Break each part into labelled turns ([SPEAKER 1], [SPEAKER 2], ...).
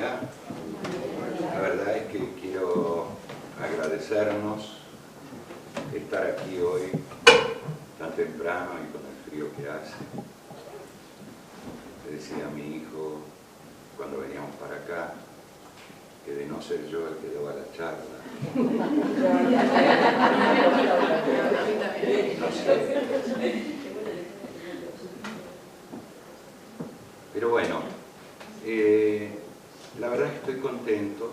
[SPEAKER 1] Hola. La verdad es que quiero agradecernos estar aquí hoy tan temprano y con el frío que hace. Le decía a mi hijo cuando veníamos para acá que de no ser yo el que daba la charla. No sé. Pero bueno, la verdad es que estoy contento.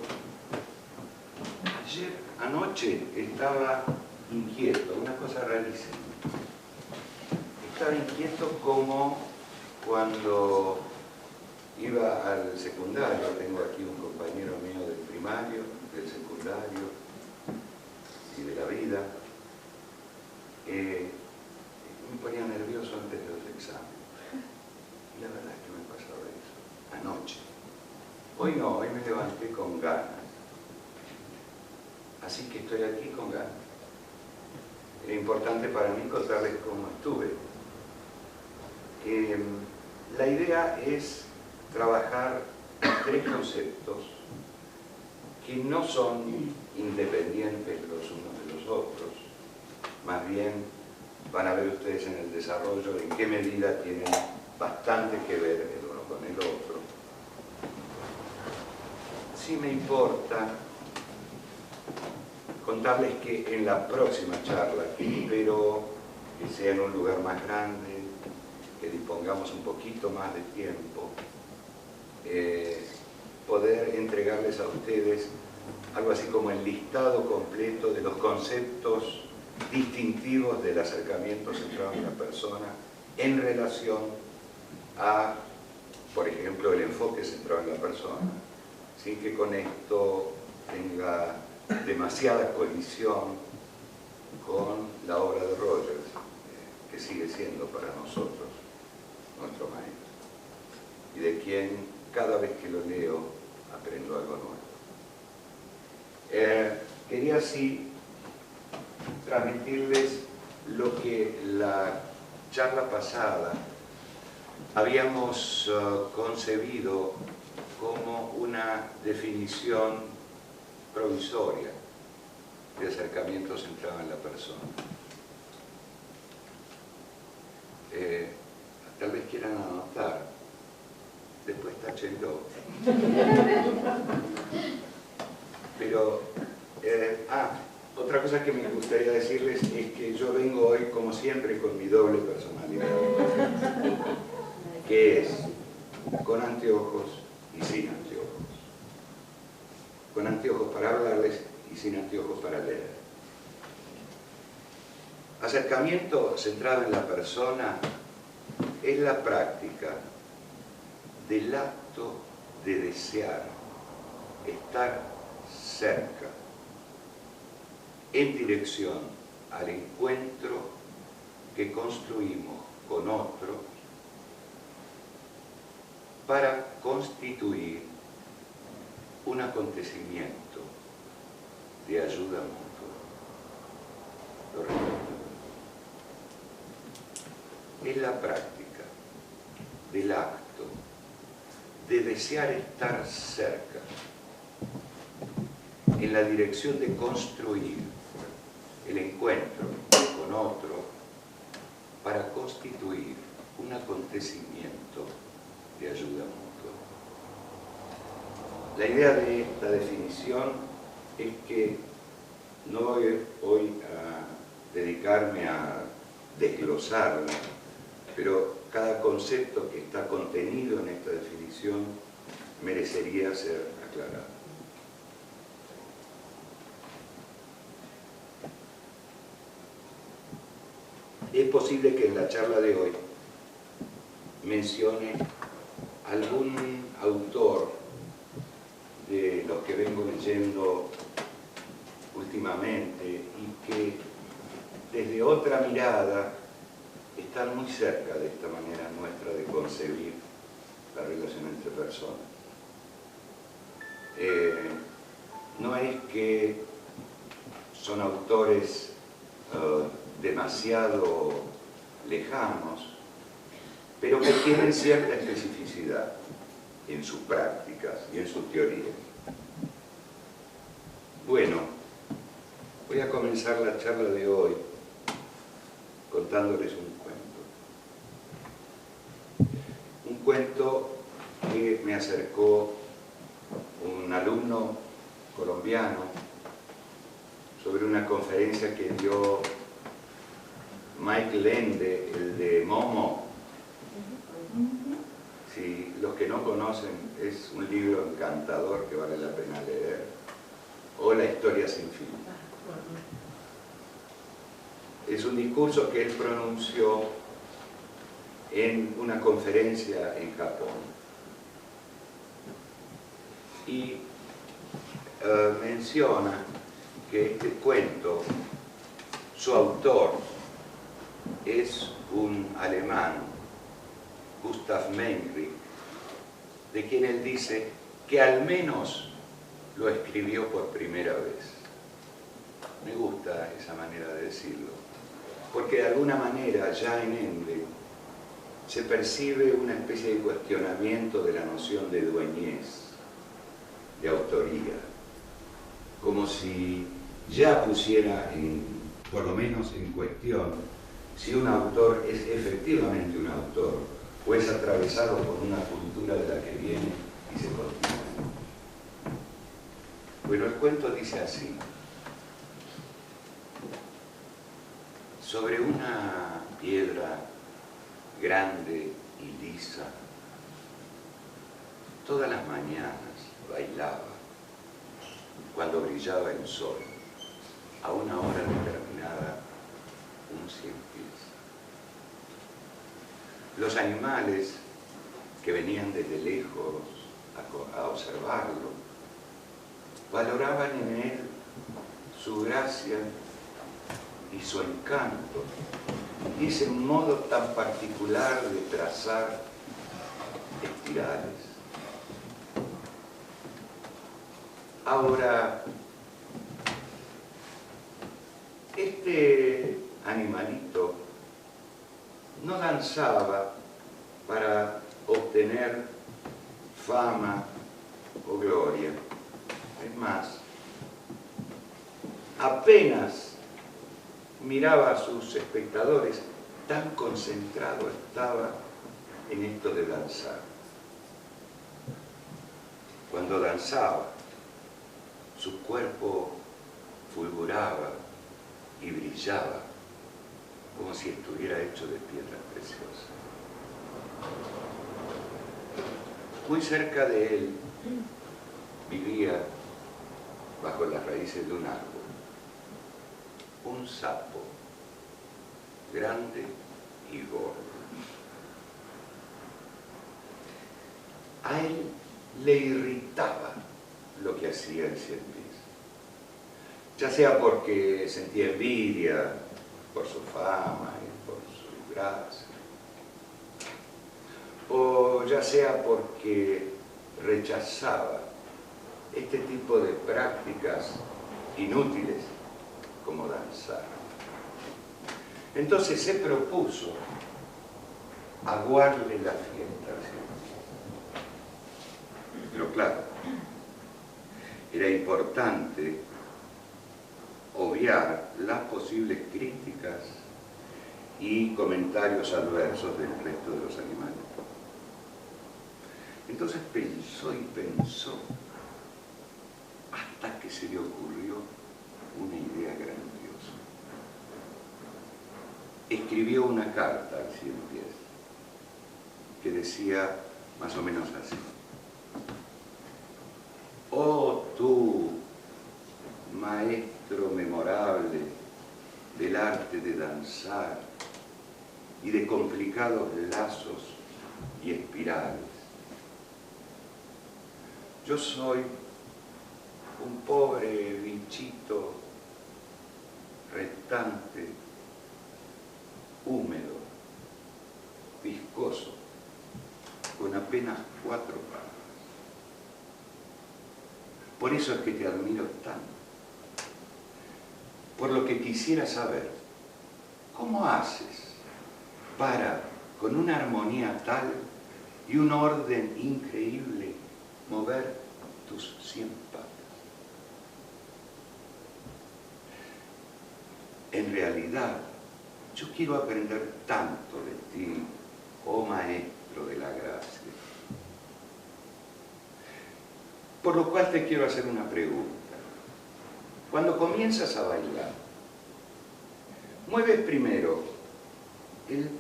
[SPEAKER 1] Anoche estaba inquieto, una cosa rarísima. Estaba inquieto como cuando iba al secundario. Tengo aquí un compañero mío del primario, del secundario y de la vida. Me ponía nervioso antes de los exámenes. Y la verdad es que me pasaba eso anoche. Hoy no, hoy me levanté con ganas. Así que estoy aquí con ganas. Era importante para mí contarles cómo estuve. La idea es trabajar tres conceptos que no son independientes los unos de los otros. Más bien van a ver ustedes en el desarrollo en qué medida tienen bastante que ver el uno con el otro. Sí me importa contarles que en la próxima charla, que espero que sea en un lugar más grande, que dispongamos un poquito más de tiempo, poder entregarles a ustedes algo así como el listado completo de los conceptos distintivos del acercamiento centrado en la persona en relación a, por ejemplo, el enfoque centrado en la persona, sin que con esto tenga demasiada colisión con la obra de Rogers, que sigue siendo para nosotros nuestro maestro, y de quien cada vez que lo leo aprendo algo nuevo. Quería así transmitirles lo que la charla pasada habíamos concebido como una definición provisoria de acercamiento centrado en la persona. Tal vez quieran anotar, después táchenlo. Pero, otra cosa que me gustaría decirles es que yo vengo hoy, como siempre, con mi doble personalidad, que es con anteojos y sin anteojos. Con anteojos para hablarles y sin anteojos para leer. Acercamiento centrado en la persona es la práctica del acto de desear estar cerca, en dirección al encuentro que construimos con otro para constituir un acontecimiento de ayuda mutua. Lo repito. Es la práctica del acto de desear estar cerca, en la dirección de construir el encuentro con otro para constituir un acontecimiento de ayuda mutua. La idea de esta definición es que no voy hoy a dedicarme a desglosarla, pero cada concepto que está contenido en esta definición merecería ser aclarado. Es posible que en la charla de hoy mencione algún autor de los que vengo leyendo últimamente y que desde otra mirada están muy cerca de esta manera nuestra de concebir la relación entre personas. No es que son autores demasiado lejanos, pero que tienen cierta especificidad. en sus prácticas y en sus teorías. Bueno, voy a comenzar la charla de hoy contándoles un cuento. Un cuento que me acercó un alumno colombiano sobre una conferencia que dio Michael Ende, el de Momo. Si los que no conocen, es un libro encantador que vale la pena leer, o La historia sin fin. Es un discurso que él pronunció en una conferencia en Japón. Y menciona que este cuento, su autor es un alemán, Gustav Meyrink, de quien él dice que al menos lo escribió por primera vez. Me gusta esa manera de decirlo, porque de alguna manera ya en Ende se percibe una especie de cuestionamiento de la noción de dueñez, de autoría, como si ya pusiera por lo menos en cuestión si un autor es efectivamente un autor o es atravesado por una cultura de la que viene y se continúa. Bueno, el cuento dice así: sobre una piedra grande y lisa, todas las mañanas bailaba, cuando brillaba el sol, a una hora determinada, un cien pies. Los animales que venían desde lejos a observarlo, valoraban en él su gracia y su encanto, y ese modo tan particular de trazar espirales. Ahora, este animalito no danzaba para obtener fama o gloria. Es más, apenas miraba a sus espectadores, tan concentrado estaba en esto de danzar. Cuando danzaba, su cuerpo fulguraba y brillaba como si estuviera hecho de piedras preciosas. Muy cerca de él vivía, bajo las raíces de un árbol, un sapo grande y gordo. A él le irritaba lo que hacía el cien pies, ya sea porque sentía envidia por su fama y por su gracia, o ya sea porque rechazaba este tipo de prácticas inútiles como danzar. Entonces se propuso aguarle la fiesta al cien pies. Pero claro, era importante obviar las posibles críticas y comentarios adversos del resto de los animales. Entonces pensó y pensó hasta que se le ocurrió una idea grandiosa. Escribió una carta al cien pies que decía más o menos así: oh tú, maestro memorable del arte de danzar y de complicados lazos y espirales, yo soy un pobre bichito restante, húmedo, viscoso, con apenas 4 patas. Por eso es que te admiro tanto. Por lo que quisiera saber, ¿cómo haces para, con una armonía tal, y un orden increíble mover tus 100 patas. En realidad, yo quiero aprender tanto de ti, oh Maestro de la Gracia. Por lo cual te quiero hacer una pregunta. Cuando comienzas a bailar, mueves primero el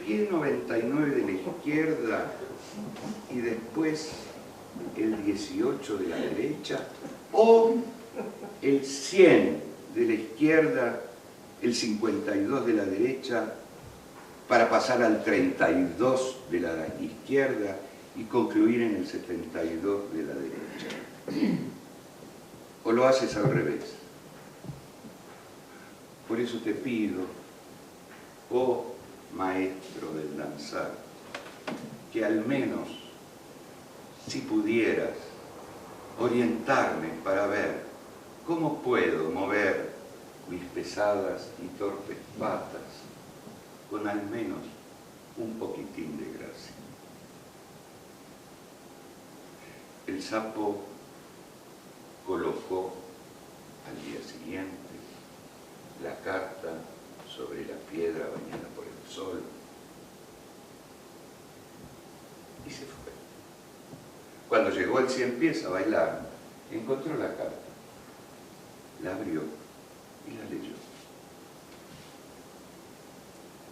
[SPEAKER 1] pie 99 de la izquierda y después el 18 de la derecha, o el 100 de la izquierda, el 52 de la derecha, para pasar al 32 de la izquierda y concluir en el 72 de la derecha. O lo haces al revés. Por eso te pido, oh Maestro del danzar, que al menos, si pudieras, orientarme para ver cómo puedo mover mis pesadas y torpes patas con al menos un poquitín de gracia. El sapo colocó al día siguiente la carta sobre la piedra bañada por el sol y se fue. Cuando llegó el 100 pies a bailar, encontró la carta, la abrió y la leyó.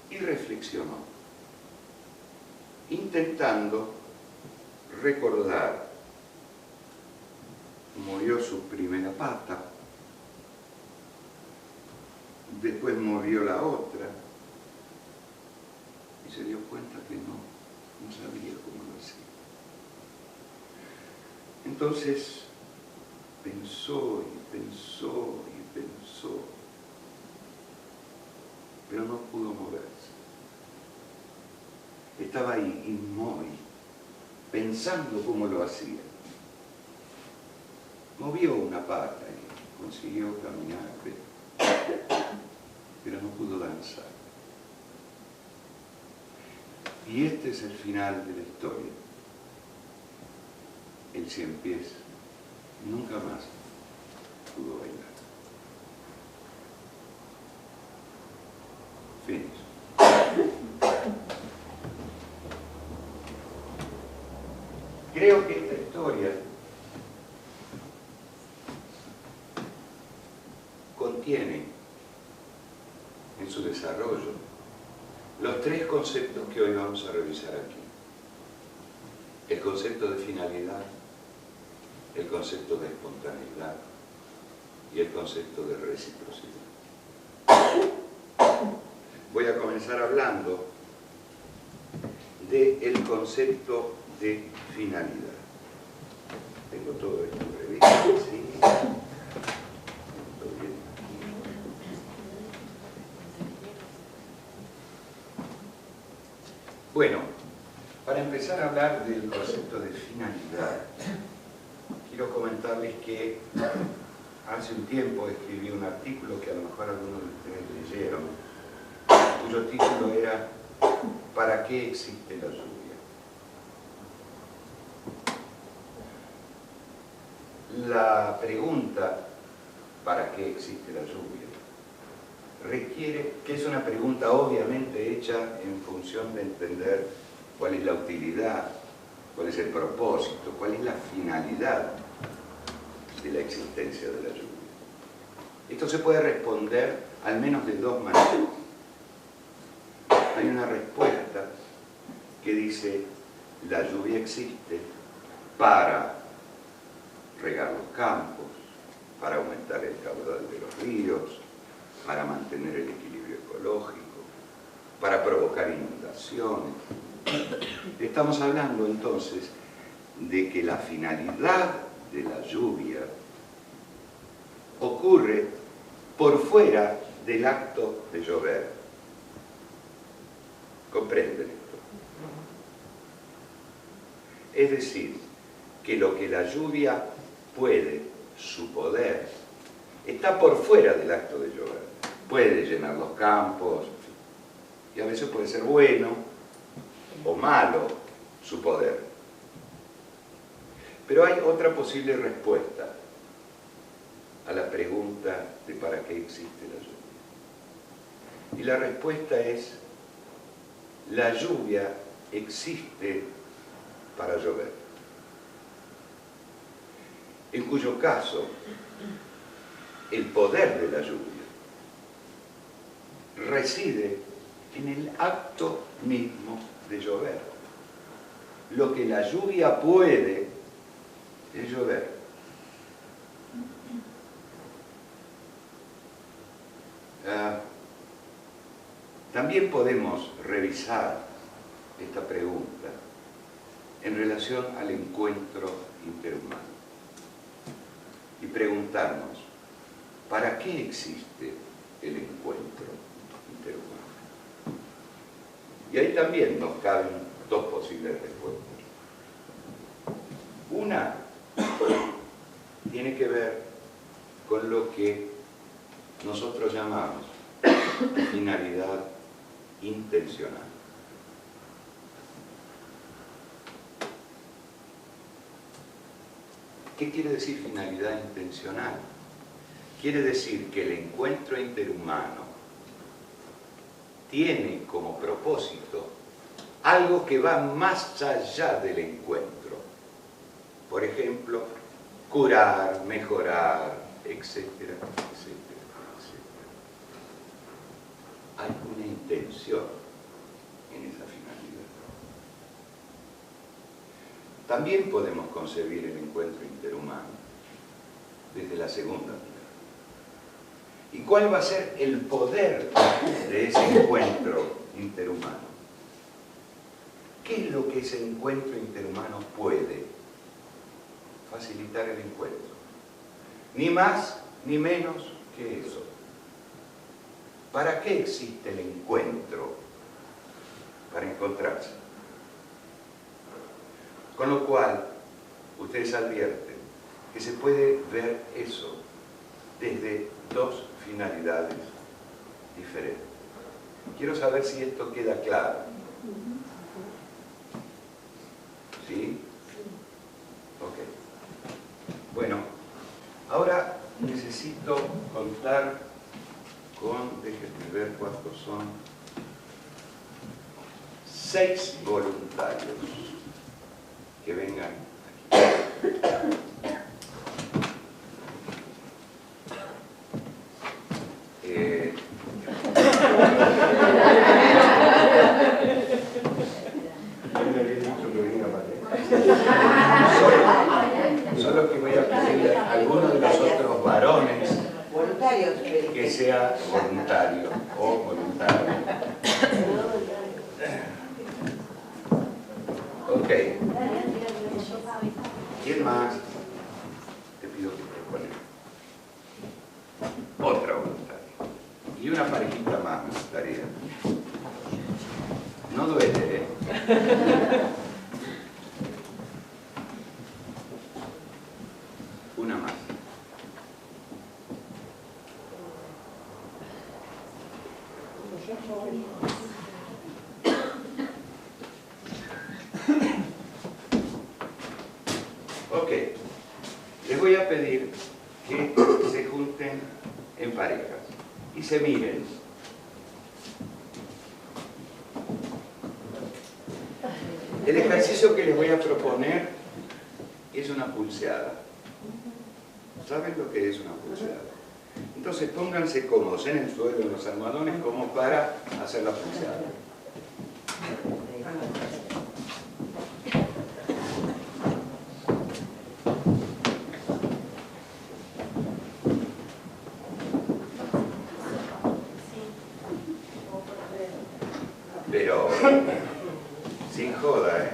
[SPEAKER 1] Y reflexionó, intentando recordar. Movió su primera pata, después movió la otra y se dio cuenta que no sabía cómo lo hacía. Entonces pensó y pensó y pensó, pero no pudo moverse. Estaba ahí inmóvil, pensando cómo lo hacía. Movió una pata y consiguió caminar, pero no pudo danzar. Y este es el final de la historia. El 100 pies nunca más pudo bailar. Finish. Creo que esta historia contiene en su desarrollo los 3 conceptos que hoy vamos a revisar aquí. El concepto de finalidad, el concepto de espontaneidad y el concepto de reciprocidad. Voy a comenzar hablando del concepto de finalidad. Tengo todo esto previsto, ¿sí? Bueno, para empezar a hablar del concepto de finalidad, quiero comentarles que hace un tiempo escribí un artículo que a lo mejor algunos de ustedes leyeron, cuyo título era ¿Para qué existe la lluvia? La pregunta ¿para qué existe la lluvia? Requiere, que es una pregunta obviamente hecha en función de entender cuál es la utilidad, cuál es el propósito, cuál es la finalidad de la existencia de la lluvia. Esto se puede responder al menos de 2 maneras. Hay una respuesta que dice la lluvia existe para regar los campos, para aumentar el caudal de los ríos, para mantener el equilibrio ecológico, para provocar inundaciones. Estamos hablando entonces de que la finalidad de la lluvia ocurre por fuera del acto de llover. ¿Comprenden esto? Es decir, que lo que la lluvia puede, su poder, está por fuera del acto de llover. Puede llenar los campos, y a veces puede ser bueno o malo, su poder. Pero hay otra posible respuesta a la pregunta de ¿para qué existe la lluvia? Y la respuesta es: la lluvia existe para llover. En cuyo caso, el poder de la lluvia reside en el acto mismo de llover. Lo que la lluvia puede es llover. También podemos revisar esta pregunta en relación al encuentro interhumano y preguntarnos: ¿para qué existe el encuentro interhumano? Y ahí también nos caben dos posibles respuestas. Una tiene que ver con lo que nosotros llamamos finalidad intencional. ¿Qué quiere decir finalidad intencional? Quiere decir que el encuentro interhumano tiene como propósito algo que va más allá del encuentro. Por ejemplo, curar, mejorar, etcétera, etcétera, etcétera. Hay una intención en esa finalidad. También podemos concebir el encuentro interhumano desde la segunda mirada. ¿Y cuál va a ser el poder de ese encuentro interhumano? ¿Qué es lo que ese encuentro interhumano puede? Facilitar el encuentro. Ni más ni menos que eso. ¿Para qué existe el encuentro? Para encontrarse. Con lo cual, ustedes advierten que se puede ver eso desde dos finalidades diferentes. Quiero saber si esto queda claro. ¿Sí? Ok. Bueno, ahora necesito contar con, déjenme ver cuántos son, 6 voluntarios que vengan aquí. Solo que voy a pedirle a alguno de los otros varones que sea voluntario o voluntaria. Ok. ¿Quién más? Te pido que te pones. Otra voluntaria. Y una parejita más me gustaría. No duele, ¿eh? Una más. Ok. Les voy a pedir que se junten en parejas y se miren. El ejercicio que les voy a proponer es una pulseada. ¿Saben lo que es una pulseada? Entonces pónganse cómodos en el suelo, en los almohadones, como para hacer la pulseada. Pero sin joda, ¿eh?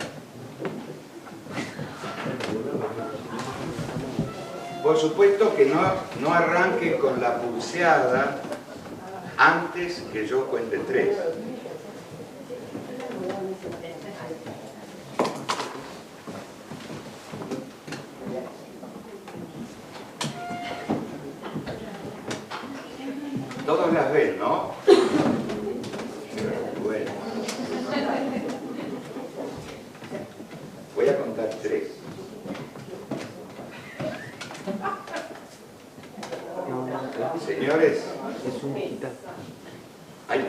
[SPEAKER 1] Por supuesto que no arranquen con la pulseada antes que yo cuente 3. Todos las ven, ¿no? Bueno.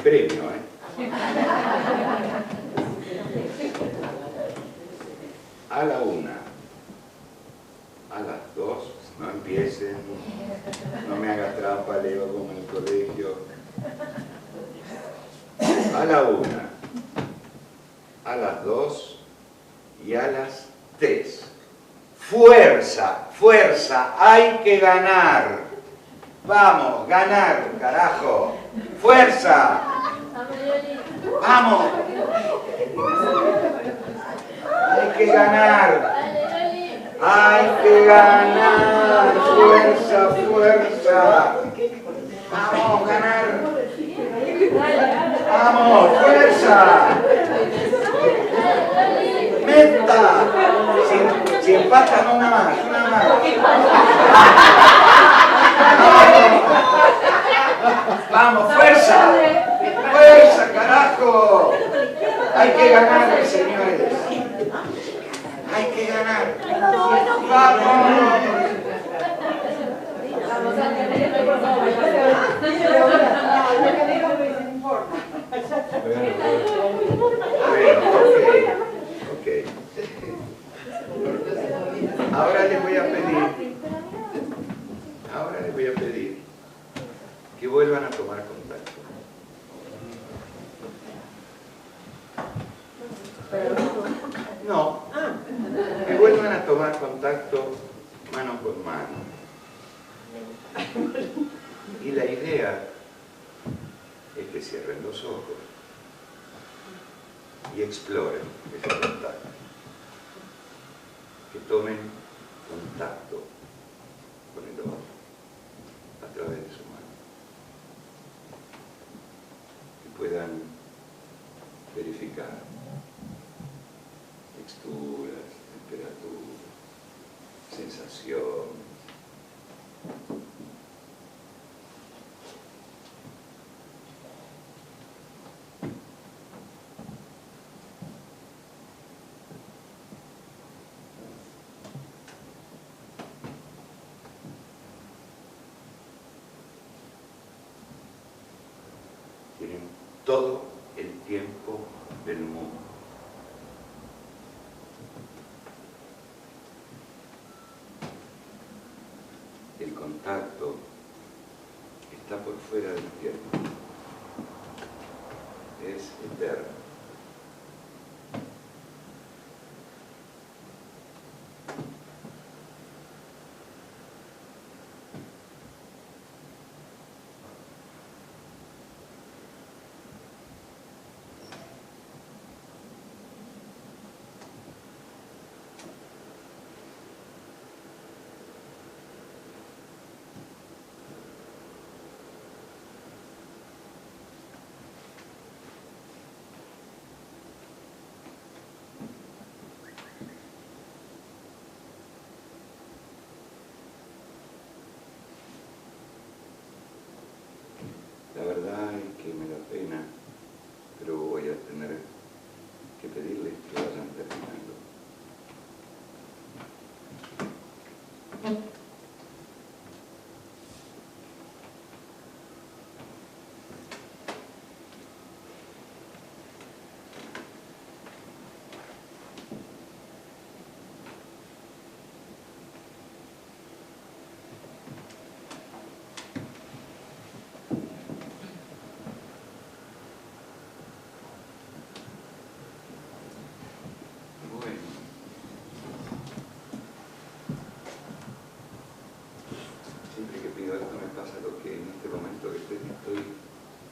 [SPEAKER 1] premio, ¿eh? A la 1, a las 2, no empiecen, no me haga trampa, Leo, como en el colegio. A la 1, a las 2 y a las 3. Fuerza, fuerza, hay que ganar. Vamos, ganar, carajo. Fuerza. Vamos. Hay que ganar. Hay que ganar. Fuerza, fuerza. Vamos, ganar. Vamos, fuerza. Meta. Si empatan, una más, una más. Vamos, fuerza. Fuerza, carajo. Hay que ganar, señores. Hay que ganar. Vamos. Ok. Ahora les voy a pedir que vuelvan a tomar contacto. No, que vuelvan a tomar contacto mano con mano. Y la idea es que cierren los ojos y exploren ese contacto. Que tomen contacto con el otro a través de su mano. Que puedan verificar texturas, temperatura, sensación. Tienen todo el tiempo del mundo. El contacto está por fuera del tiempo. Es eterno. La verdad es que me da pena, pero voy a tener que pedirles que vayan terminando. Siempre que pido esto me pasa lo que en este momento que estoy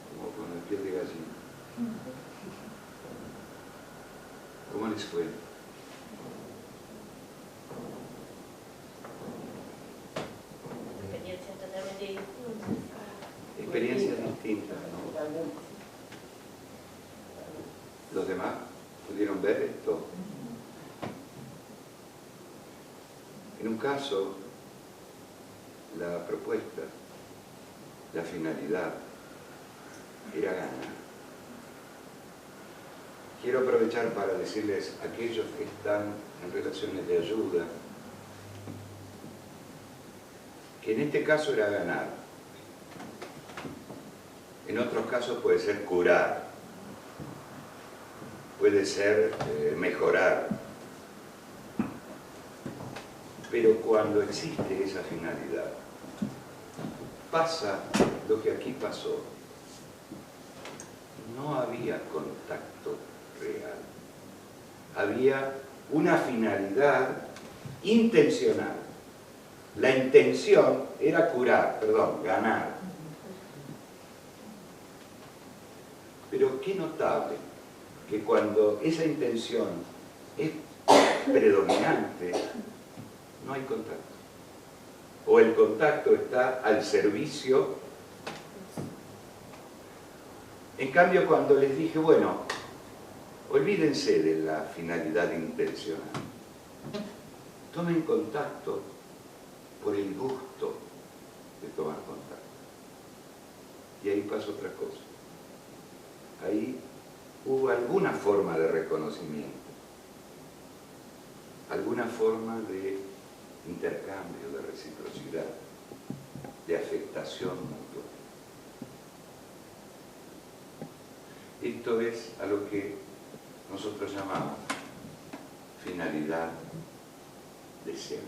[SPEAKER 1] como con el piel de gallina. ¿Cómo les fue?
[SPEAKER 2] Experiencias totalmente distintas.
[SPEAKER 1] Experiencias distintas, ¿no? ¿Los demás pudieron ver esto? En un caso, la propuesta, la finalidad, era ganar. Quiero aprovechar para decirles a aquellos que están en relaciones de ayuda, que en este caso era ganar. En otros casos puede ser curar, puede ser mejorar. Pero cuando existe esa finalidad, pasa lo que aquí pasó. No había contacto real. Había una finalidad intencional. La intención era curar, ganar. Pero qué notable que cuando esa intención es predominante, no hay contacto. O el contacto está al servicio. En cambio, cuando les dije, bueno, olvídense de la finalidad intencional. Tomen contacto por el gusto de tomar contacto. Y ahí pasa otra cosa. Ahí hubo alguna forma de reconocimiento, alguna forma de intercambio, de reciprocidad, de afectación mutua. Esto es a lo que nosotros llamamos finalidad deseante.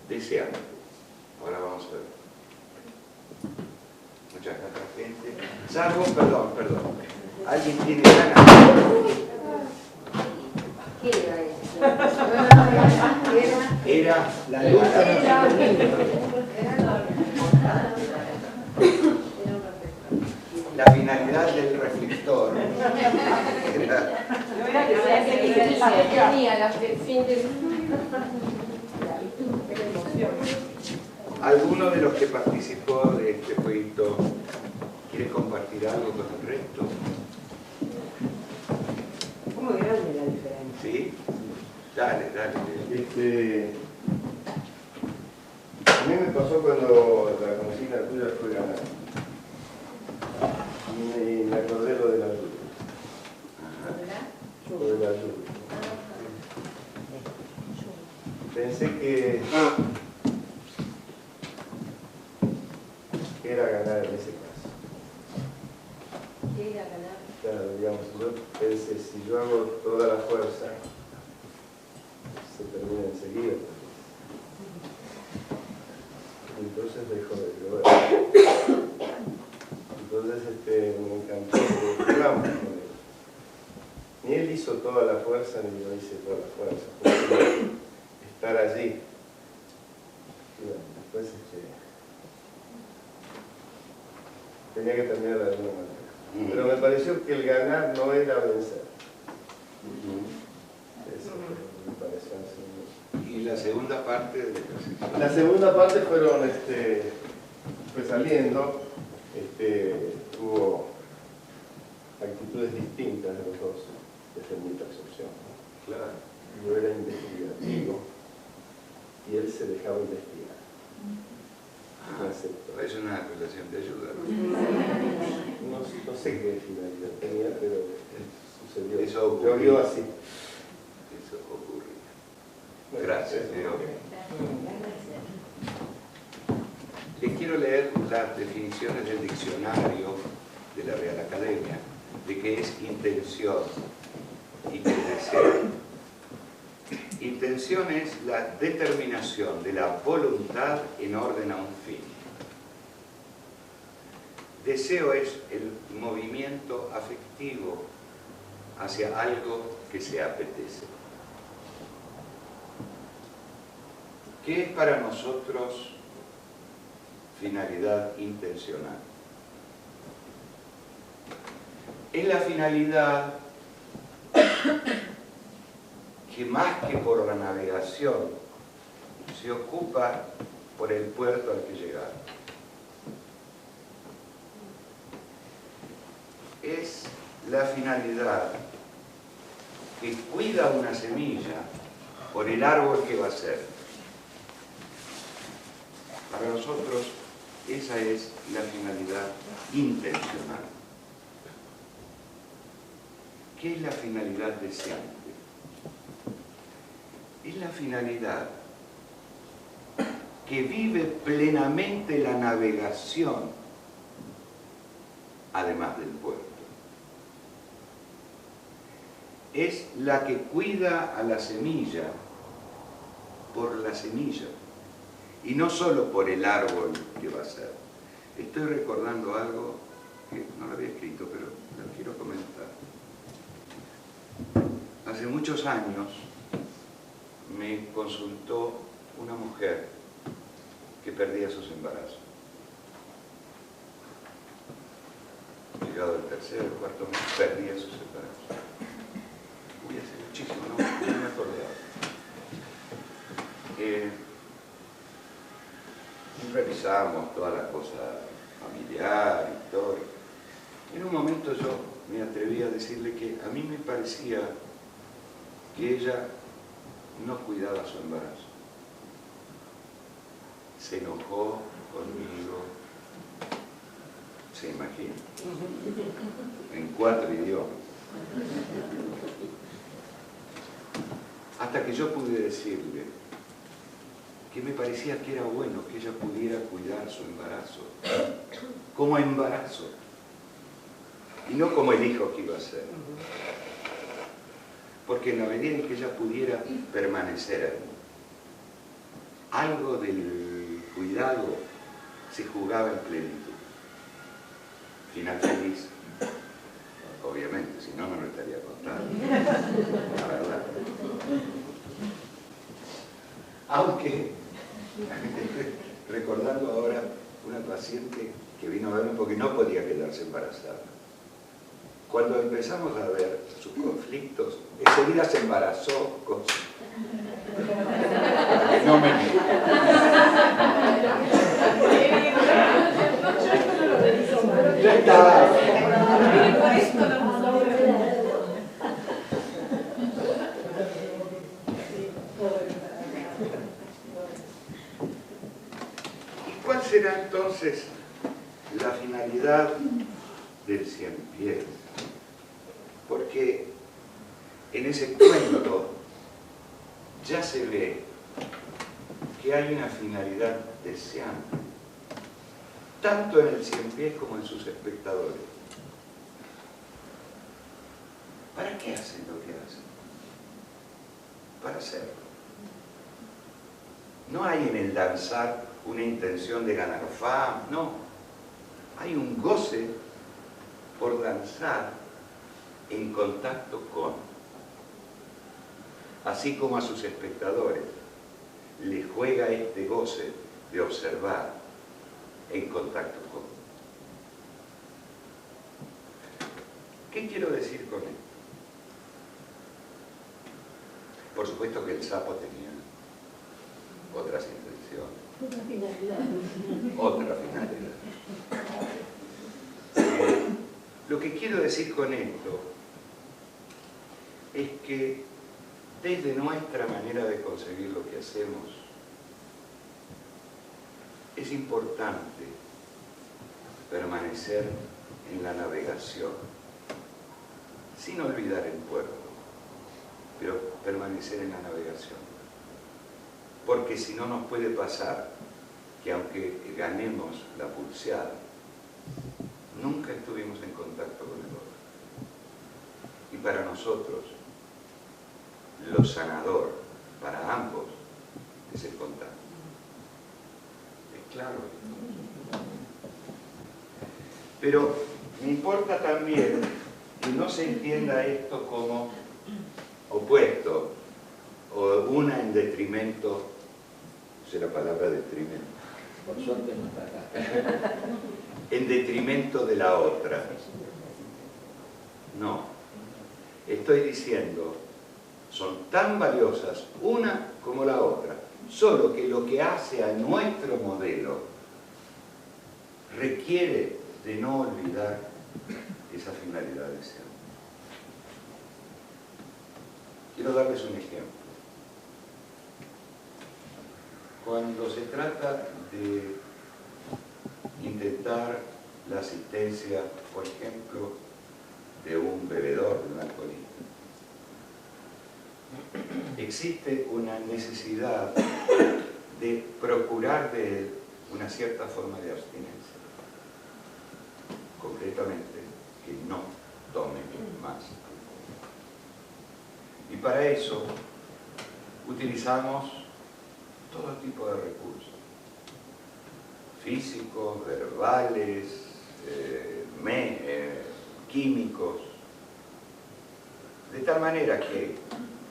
[SPEAKER 1] Deseante. Ahora vamos a ver. Muchas gracias, gente. Salvo, perdón. ¿Alguien tiene ganas?
[SPEAKER 3] ¿Qué era eso?
[SPEAKER 1] Era la luna. La finalidad del reflector ¿Alguno de los que participó de este jueguito quiere compartir algo con el resto?
[SPEAKER 3] ¿Cómo grande la diferencia?
[SPEAKER 1] ¿Sí? Dale.
[SPEAKER 4] A mí me pasó cuando la consigna tuya fue ganar. Y me acordé lo de la lluvia. Lo de la lluvia. Pensé que era ganar en ese caso.
[SPEAKER 3] ¿Qué era ganar?
[SPEAKER 4] Claro, digamos, yo pensé, si yo hago toda la fuerza, se termina enseguida. Entonces dejó de llover. Entonces me encantó que jugamos con él. Ni él hizo toda la fuerza, ni yo hice toda la fuerza. Porque estar allí. Y bueno, después tenía que terminar de alguna manera. Pero me pareció que el ganar no era vencer. Eso me pareció así.
[SPEAKER 1] Y la segunda parte del ejercicio.
[SPEAKER 4] La segunda parte fueron, fue saliendo, hubo actitudes distintas de los dos, desde mi percepción, ¿no?
[SPEAKER 1] Claro.
[SPEAKER 4] Yo era investigativo y él se dejaba investigar.
[SPEAKER 1] Es una relación de ayuda.
[SPEAKER 4] No sé qué finalidad tenía, pero sucedió.
[SPEAKER 1] Eso ocurrió.
[SPEAKER 4] Lo vio así.
[SPEAKER 1] Eso ocurría.
[SPEAKER 4] Bueno,
[SPEAKER 1] Gracias,
[SPEAKER 4] eso.
[SPEAKER 1] Leo. Les quiero leer las definiciones del diccionario de la Real Academia de qué es intención y qué es deseo. Intención es la determinación de la voluntad en orden a un fin. Deseo es el movimiento afectivo hacia algo que se apetece. ¿Qué es para nosotros finalidad intencional? Es la finalidad que más que por la navegación se ocupa por el puerto al que llegar. Es la finalidad que cuida una semilla por el árbol que va a ser. Para nosotros esa es la finalidad intencional. ¿Qué es la finalidad deseante? Es la finalidad que vive plenamente la navegación además del puerto. Es la que cuida a la semilla por la semilla y no solo por el árbol que va a ser. Estoy recordando algo que no lo había escrito, pero lo quiero comentar. Hace muchos años me consultó una mujer que perdía sus embarazos. Llegado el tercer o cuarto mes, perdía sus embarazos. Uy, hace muchísimo, no me acordaba. Revisábamos toda la cosa familiar y todo. En un momento yo me atreví a decirle que a mí me parecía que ella no cuidaba su embarazo. Se enojó conmigo, se imagina, en 4 idiomas. Hasta que yo pude decirle que me parecía que era bueno que ella pudiera cuidar su embarazo como embarazo y no como el hijo que iba a ser. Porque en la medida en que ella pudiera permanecer ahí, algo del cuidado se jugaba en plenitud. Final feliz, obviamente, si no, no lo estaría contando, la verdad. Aunque, recordando ahora una paciente que vino a verme porque no podía quedarse embarazada. Cuando empezamos a ver sus conflictos, enseguida se embarazó con su... No me... Ya estaba. ¿Y cuál será entonces la finalidad del 100 pies? Porque en ese cuento ya se ve que hay una finalidad deseante, tanto en el 100 pies como en sus espectadores. ¿Para qué hacen lo que hacen? Para hacerlo. No hay en el danzar una intención de ganar fama, no. Hay un goce por danzar en contacto con, así como a sus espectadores les juega este goce de observar en contacto con. ¿Qué quiero decir con esto? Por supuesto que el sapo tenía otras intenciones.
[SPEAKER 2] Otra finalidad.
[SPEAKER 1] Otra finalidad. Lo que quiero decir con esto es que desde nuestra manera de concebir lo que hacemos, es importante permanecer en la navegación, sin olvidar el puerto, pero permanecer en la navegación. Porque si no nos puede pasar que aunque ganemos la pulseada, nunca estuvimos en contacto con el otro. Y para nosotros, lo sanador para ambos es el contacto. ¿Es claro? Pero me importa también que no se entienda esto como opuesto o una en detrimento, no sé la palabra detrimento.
[SPEAKER 5] Por suerte no está acá.
[SPEAKER 1] En detrimento de la otra. No. Estoy diciendo, son tan valiosas una como la otra, solo que lo que hace a nuestro modelo requiere de no olvidar esa finalidad deseada. Quiero darles un ejemplo. Cuando se trata de intentar la asistencia, por ejemplo, de un bebedor, de un alcohólico, existe una necesidad de procurar de él una cierta forma de abstinencia. ¿Con concretamente que no tomen más. Y para eso utilizamos todo tipo de recursos, físicos, verbales, químicos, de tal manera que,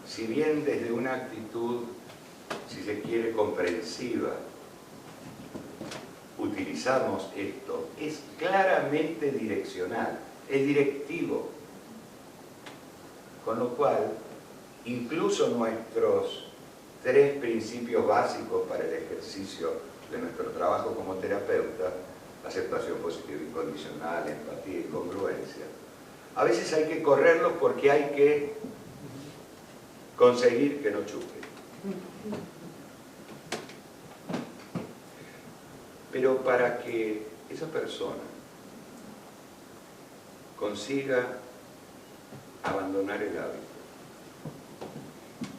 [SPEAKER 1] si bien desde una actitud, si se quiere, comprensiva, utilizamos esto, es claramente direccional, es directivo, con lo cual, incluso nuestros 3 principios básicos para el ejercicio de nuestro trabajo como terapeuta, aceptación positiva incondicional, empatía y congruencia, a veces hay que correrlos porque hay que conseguir que no chupen. Pero para que esa persona consiga abandonar el hábito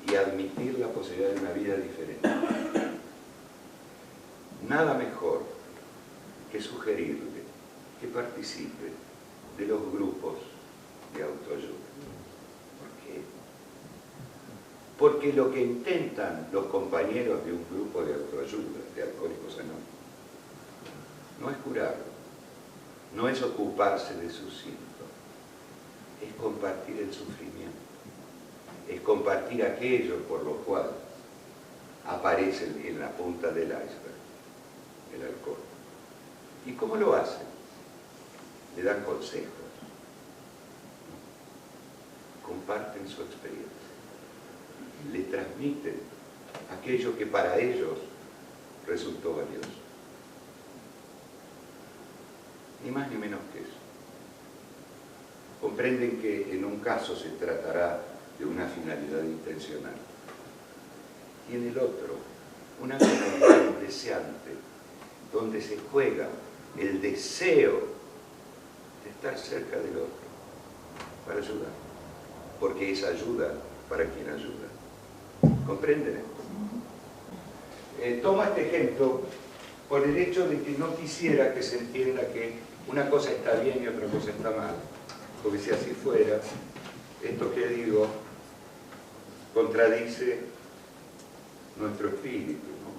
[SPEAKER 1] y admitir la posibilidad de una vida diferente, nada mejor que sugerirle que participe de los grupos de autoayuda. ¿Por qué? Porque lo que intentan los compañeros de un grupo de autoayuda, de Alcohólicos Anónimos, no es curarlo, no es ocuparse de sus síntomas, es compartir el sufrimiento, es compartir aquello por lo cual aparece en la punta del iceberg, el alcohol. ¿Y cómo lo hacen? Le dan consejos, comparten su experiencia, le transmiten aquello que para ellos resultó valioso. Ni más ni menos que eso. Comprenden que en un caso se tratará de una finalidad intencional y en el otro una finalidad deseante, donde se juega el deseo de estar cerca del otro para ayudar, porque es ayuda para quien ayuda. ¿Comprenden esto? Tomo este ejemplo por el hecho de que no quisiera que se entienda que una cosa está bien y otra cosa está mal, porque si así fuera, esto que digo contradice nuestro espíritu, ¿no?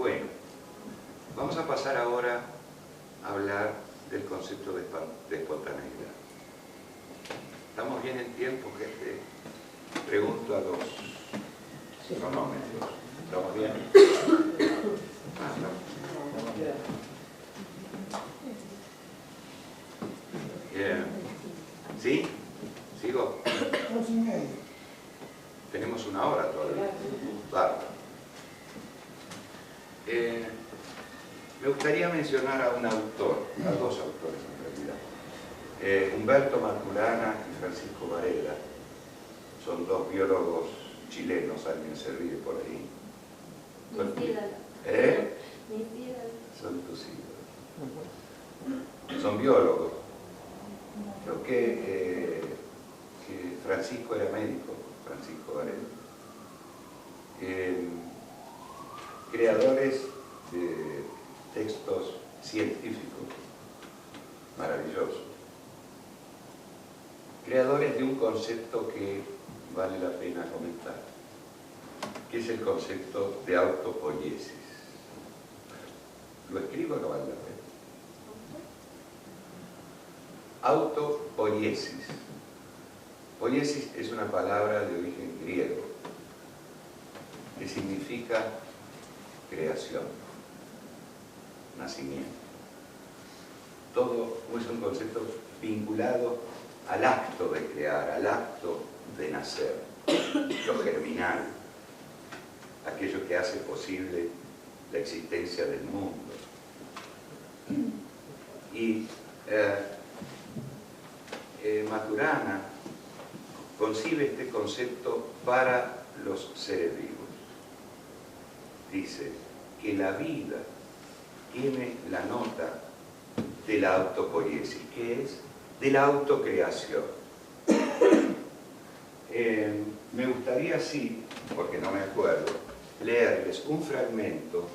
[SPEAKER 1] Bueno, vamos a pasar ahora a hablar del concepto de espontaneidad. ¿Estamos bien en tiempo, gente? Pregunto a los cronómetros. ¿Estamos bien? Ah, no. Bien. ¿Sí? ¿Sigo? Tenemos una hora todavía. Bárbaro. Me gustaría mencionar a un autor, a 2 autores en realidad. Humberto Maturana y Francisco Varela. Son 2 biólogos chilenos, alguien se ríe por ahí. Son tus ídolos. Son biólogos. Creo que Francisco era médico, Francisco Varela. Creadores de textos científicos maravillosos. Creadores de un concepto que vale la pena comentar, que es el concepto de autopoiesis. ¿Lo escribo o no vale la pena? Autopoiesis. Poiesis es una palabra de origen griego que significa creación, nacimiento. Todo es un concepto vinculado al acto de crear, al acto de nacer, lo germinal, aquello que hace posible la existencia del mundo. Y Maturana concibe este concepto para los seres vivos. Dice que la vida tiene la nota de la autopoiesis, que es de la autocreación. Me gustaría, sí, porque no me acuerdo, leerles un fragmento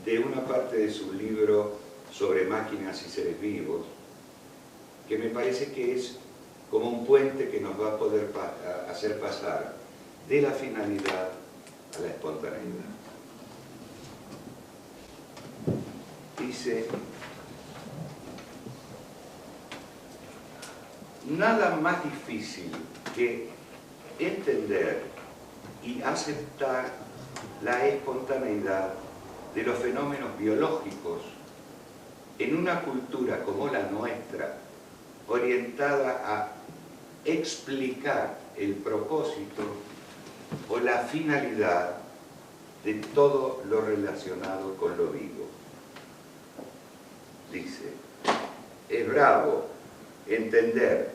[SPEAKER 1] de una parte de su libro sobre máquinas y seres vivos, que me parece que es como un puente que nos va a poder hacer pasar de la finalidad a la espontaneidad. Dice: nada más difícil que entender y aceptar la espontaneidad de los fenómenos biológicos en una cultura como la nuestra, orientada a explicar el propósito o la finalidad de todo lo relacionado con lo vivo. Dice: es bravo entender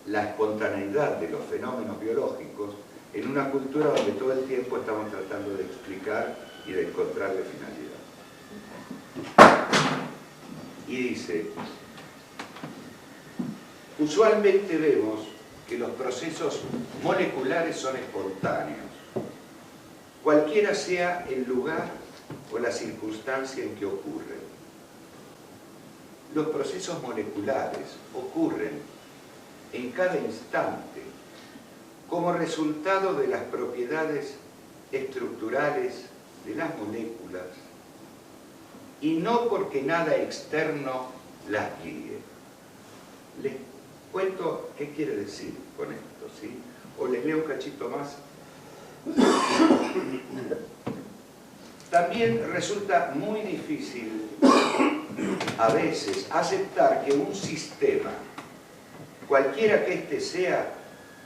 [SPEAKER 1] la espontaneidad de los fenómenos biológicos en una cultura donde todo el tiempo estamos tratando de explicar y de encontrarle finalidad. Y dice: usualmente vemos que los procesos moleculares son espontáneos, cualquiera sea el lugar o la circunstancia en que ocurren. Los procesos moleculares ocurren en cada instante como resultado de las propiedades estructurales de las moléculas y no porque nada externo las guíe. Les cuento qué quiere decir con esto, ¿sí? O les leo un cachito más. También resulta muy difícil a veces aceptar que un sistema, cualquiera que éste sea,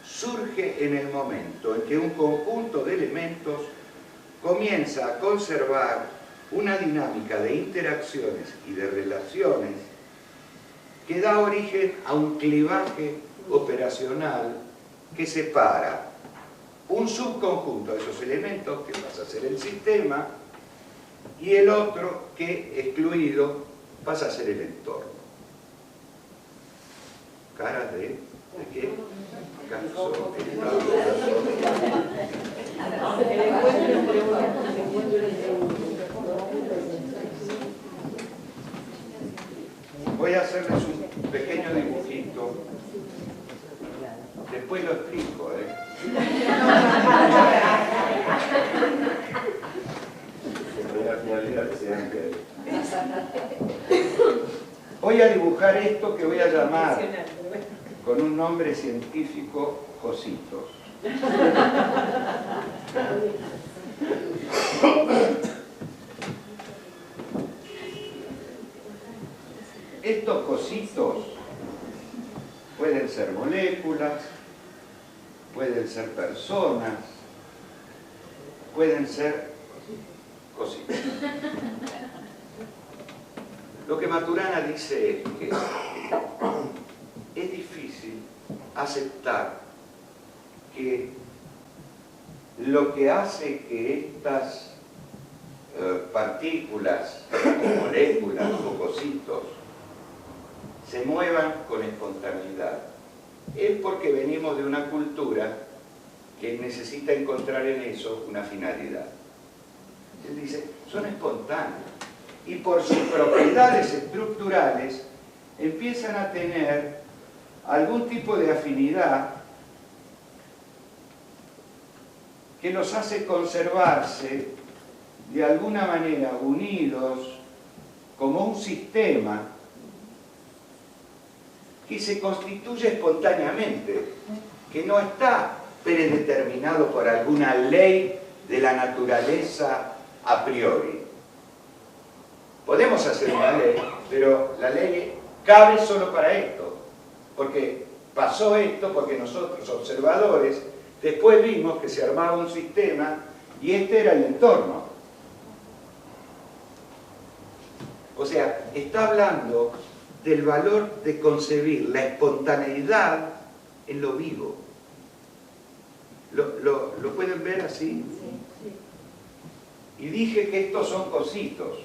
[SPEAKER 1] surge en el momento en que un conjunto de elementos comienza a conservar una dinámica de interacciones y de relaciones que da origen a un clivaje operacional que separa un subconjunto de esos elementos, que pasa a ser el sistema, y el otro que, excluido, pasa a ser el entorno. Cara de qué? ¿Acaso voy a hacerles un pequeño dibujito, después lo explico, Voy a dibujar esto que voy a llamar con un nombre científico cositos. Estos cositos pueden ser moléculas, pueden ser personas, pueden ser cositas. Lo que Maturana dice es que es difícil aceptar que lo que hace que estas partículas, o moléculas o cositos se muevan con espontaneidad es porque venimos de una cultura que necesita encontrar en eso una finalidad. Él dice, son espontáneos y por sus propiedades estructurales empiezan a tener algún tipo de afinidad que los hace conservarse de alguna manera unidos como un sistema que se constituye espontáneamente, que no está predeterminado por alguna ley de la naturaleza a priori. Podemos hacer una ley, pero la ley cabe solo para esto, porque pasó esto, porque nosotros, observadores, después vimos que se armaba un sistema y este era el entorno. O sea, está hablando del valor de concebir la espontaneidad en lo vivo. ¿Lo pueden ver así? Y dije que estos son cositos,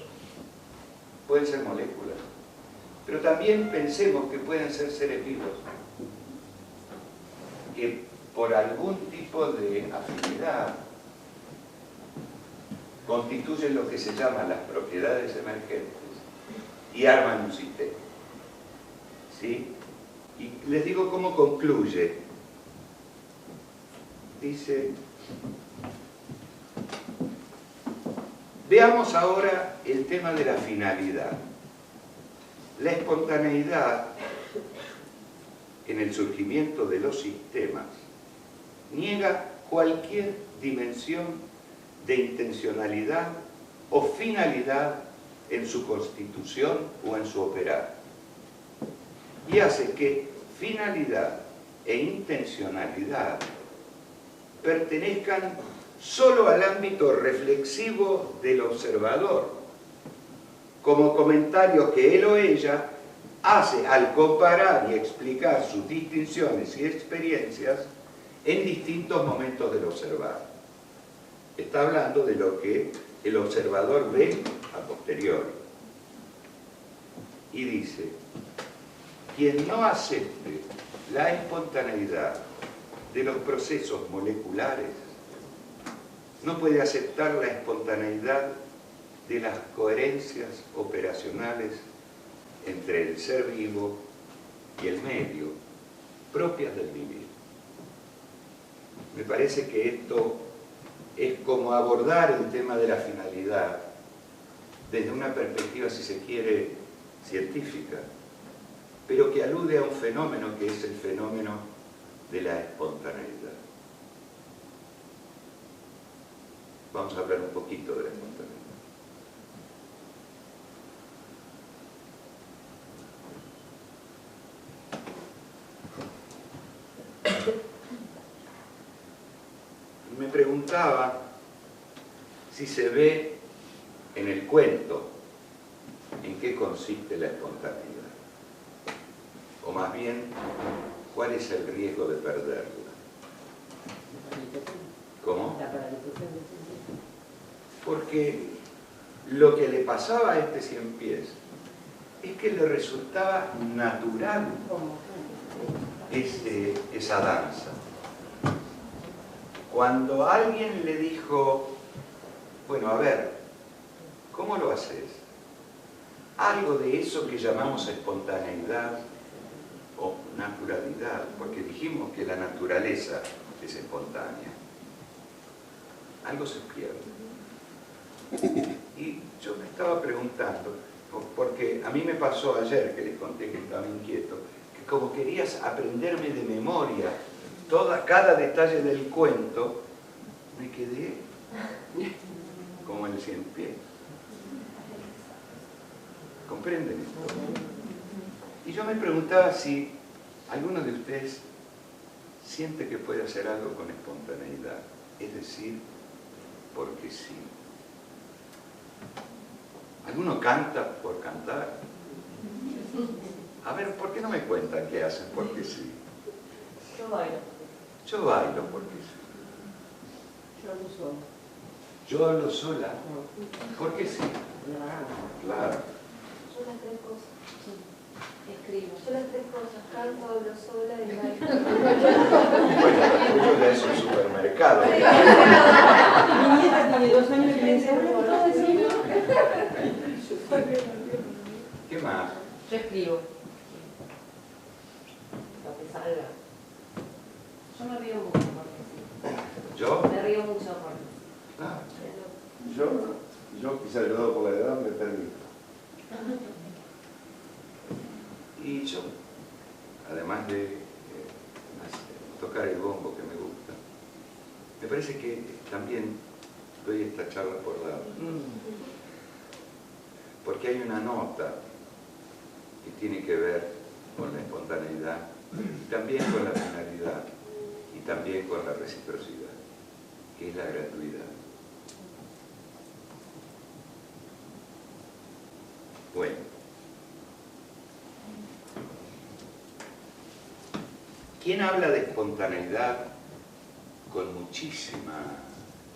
[SPEAKER 1] pueden ser moléculas, pero también pensemos que pueden ser seres vivos, que por algún tipo de afinidad constituyen lo que se llaman las propiedades emergentes y arman un sistema. ¿Sí? Y les digo cómo concluye. Dice, veamos ahora el tema de la finalidad. La espontaneidad en el surgimiento de los sistemas niega cualquier dimensión de intencionalidad o finalidad en su constitución o en su operar, y hace que finalidad e intencionalidad pertenezcan solo al ámbito reflexivo del observador, como comentarios que él o ella hace al comparar y explicar sus distinciones y experiencias en distintos momentos del observar. Está hablando de lo que el observador ve a posteriori. Y dice, quien no acepte la espontaneidad de los procesos moleculares no puede aceptar la espontaneidad de las coherencias operacionales entre el ser vivo y el medio, propias del vivir. Me parece que esto es como abordar el tema de la finalidad desde una perspectiva, si se quiere, científica, pero que alude a un fenómeno que es el fenómeno de la espontaneidad. Vamos a hablar un poquito de la espontaneidad. Me preguntaba si se ve en el cuento en qué consiste la espontaneidad, o más bien, cuál es el riesgo de perderla. ¿Cómo?
[SPEAKER 3] La paralización.
[SPEAKER 1] Porque lo que le pasaba a este cien pies es que le resultaba natural esa danza. Cuando alguien le dijo, bueno, a ver, ¿cómo lo haces? Algo de eso que llamamos espontaneidad o naturalidad, porque dijimos que la naturaleza es espontánea. Algo se pierde. Y yo me estaba preguntando, porque a mí me pasó ayer que les conté que estaba inquieto, que como querías aprenderme de memoria cada detalle del cuento, me quedé como el cien pies. ¿Comprenden esto? Y yo me preguntaba si alguno de ustedes siente que puede hacer algo con espontaneidad, es decir, porque sí. ¿Alguno canta por cantar? A ver, ¿por qué no me cuentan qué hacen porque sí?
[SPEAKER 2] Yo bailo.
[SPEAKER 1] Yo bailo porque sí.
[SPEAKER 3] Yo no soy.
[SPEAKER 1] Yo hablo sola porque sí. Claro.
[SPEAKER 2] Yo las tres cosas. Escribo. Yo las tres cosas. Canto, hablo sola y bailo.
[SPEAKER 1] Bueno, yo ya es un supermercado.
[SPEAKER 3] Mi nieta tiene 2 años y me dice, bueno, todo decimos.
[SPEAKER 1] ¿Qué más?
[SPEAKER 3] Yo escribo. Lo que salga. Yo me río mucho porque sí.
[SPEAKER 1] ¿Yo?
[SPEAKER 3] Me río mucho porque
[SPEAKER 1] Ah,
[SPEAKER 4] Yo quizá ayudado por la edad me permito.
[SPEAKER 1] y yo, además de tocar el bombo que me gusta, me parece que también doy esta charla por dado. Porque hay una nota que tiene que ver con la espontaneidad, y también con la finalidad, y también con la reciprocidad, que es la gratuidad. Bueno, ¿quién habla de espontaneidad con muchísima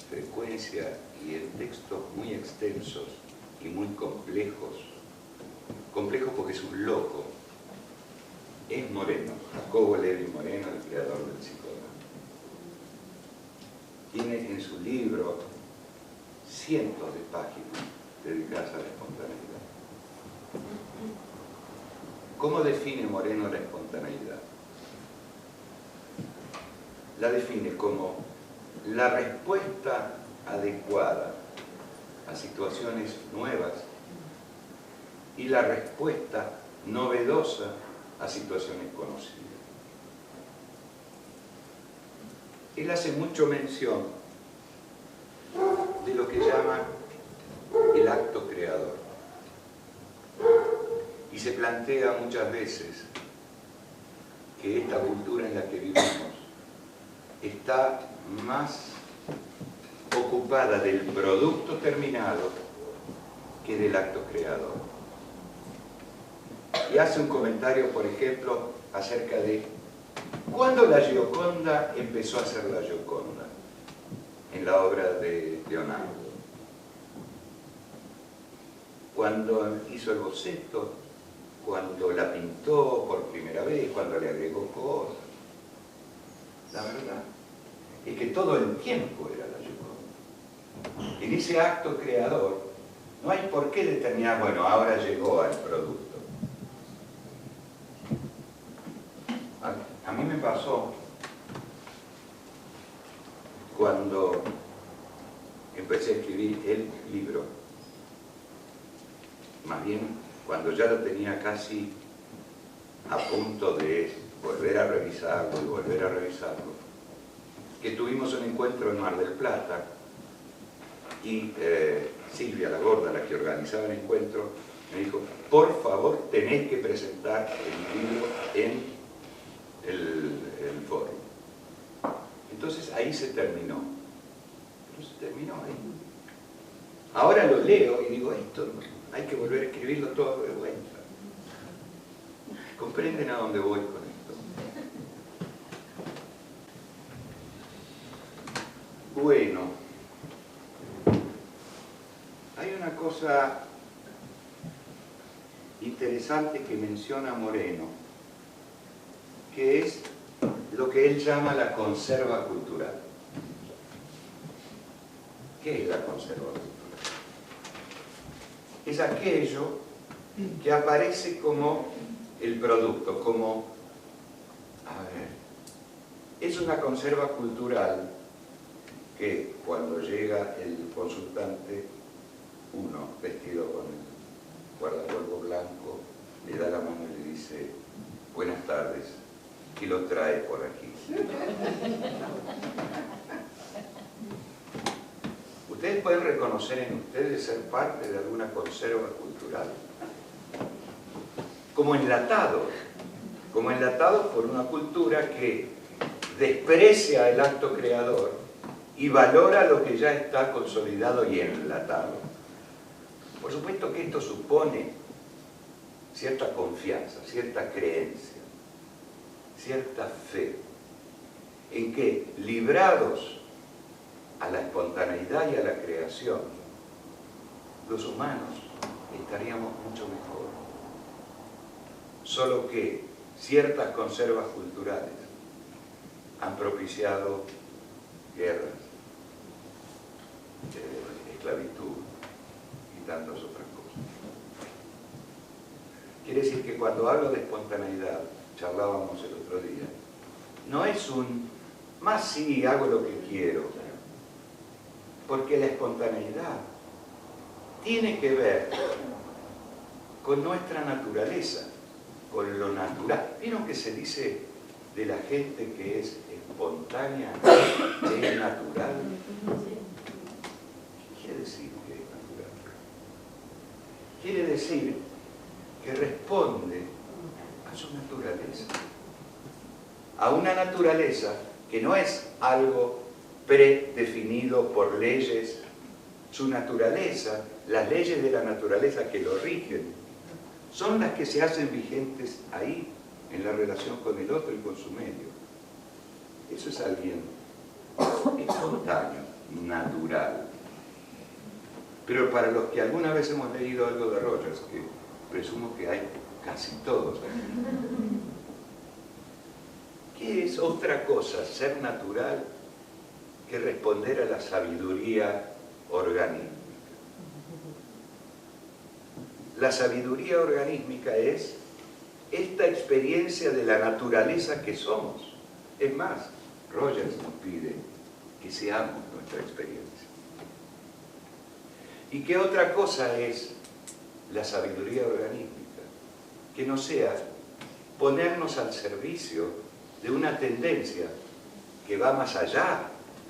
[SPEAKER 1] frecuencia y en textos muy extensos y muy complejos? Complejos porque es un loco. Es Moreno, Jacobo Levi Moreno, el creador del psicoanálisis. Tiene en su libro cientos de páginas dedicadas a la espontaneidad. ¿Cómo define Moreno la espontaneidad? La define como la respuesta adecuada a situaciones nuevas y la respuesta novedosa a situaciones conocidas. Él hace mucho mención de lo que llama el acto creador y se plantea muchas veces que esta cultura en la que vivimos está más ocupada del producto terminado que del acto creador. Y hace un comentario, por ejemplo, acerca de cuándo la Gioconda empezó a ser la Gioconda en la obra de Leonardo. Cuando hizo el boceto, cuando la pintó por primera vez, cuando le agregó cosas. La verdad es que todo el tiempo era la Gioconda. En ese acto creador no hay por qué determinar, bueno, ahora llegó al producto. A mí me pasó cuando empecé a escribir el libro, más bien cuando ya lo tenía casi a punto de volver a revisarlo y volver a revisarlo, que tuvimos un encuentro en Mar del Plata y Silvia la Gorda, la que organizaba el encuentro, me dijo, por favor tenés que presentar el libro en el foro. Entonces ahí se terminó. Pero se terminó ahí. Ahora lo leo y digo, esto hay que volver a escribirlo todo de vuelta. ¿Comprenden a dónde voy con esto? Bueno, hay una cosa interesante que menciona Moreno, que es lo que él llama la conserva cultural. ¿Qué es la conserva cultural? Es aquello que aparece como el producto, como, es una conserva cultural que cuando llega el consultante, uno vestido con el guardapolvo blanco, le da la mano y le dice, buenas tardes, y lo trae por aquí. Ustedes pueden reconocer en ustedes ser parte de alguna conserva cultural. Como enlatados por una cultura que desprecia el acto creador y valora lo que ya está consolidado y enlatado. Por supuesto que esto supone cierta confianza, cierta creencia, cierta fe, en que, librados a la espontaneidad y a la creación, los humanos estaríamos mucho mejor. Solo que ciertas conservas culturales han propiciado guerras, esclavitud y tantas otras cosas. Quiere decir que cuando hablo de espontaneidad, charlábamos el otro día, no es un, más sí, hago lo que quiero, porque la espontaneidad tiene que ver con nuestra naturaleza, con lo natural. ¿Vieron que se dice de la gente que es espontánea, es natural? ¿Qué quiere decir que es natural? Quiere decir que responde a su naturaleza, a una naturaleza que no es algo predefinido por leyes. Su naturaleza, las leyes de la naturaleza que lo rigen, son las que se hacen vigentes ahí, en la relación con el otro y con su medio. Eso es alguien espontáneo, natural. Pero para los que alguna vez hemos leído algo de Rogers, que presumo que hay casi todos, ¿qué es otra cosa ser natural que responder a la sabiduría orgánica? La sabiduría organísmica es esta experiencia de la naturaleza que somos. Es más, Rogers nos pide que seamos nuestra experiencia. ¿Y qué otra cosa es la sabiduría organística? Que no sea ponernos al servicio de una tendencia que va más allá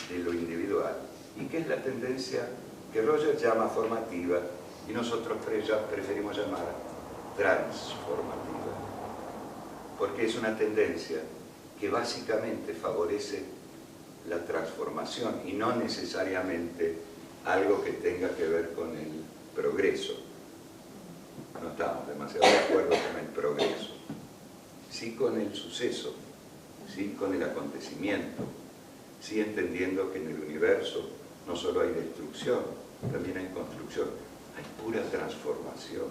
[SPEAKER 1] de lo individual, y que es la tendencia que Rogers llama formativa y nosotros preferimos llamar transformativa, porque es una tendencia que básicamente favorece la transformación y no necesariamente algo que tenga que ver con el progreso. No estamos demasiado de acuerdo con el progreso, sí con el suceso, sí con el acontecimiento, sí entendiendo que en el universo no solo hay destrucción, también hay construcción, hay pura transformación.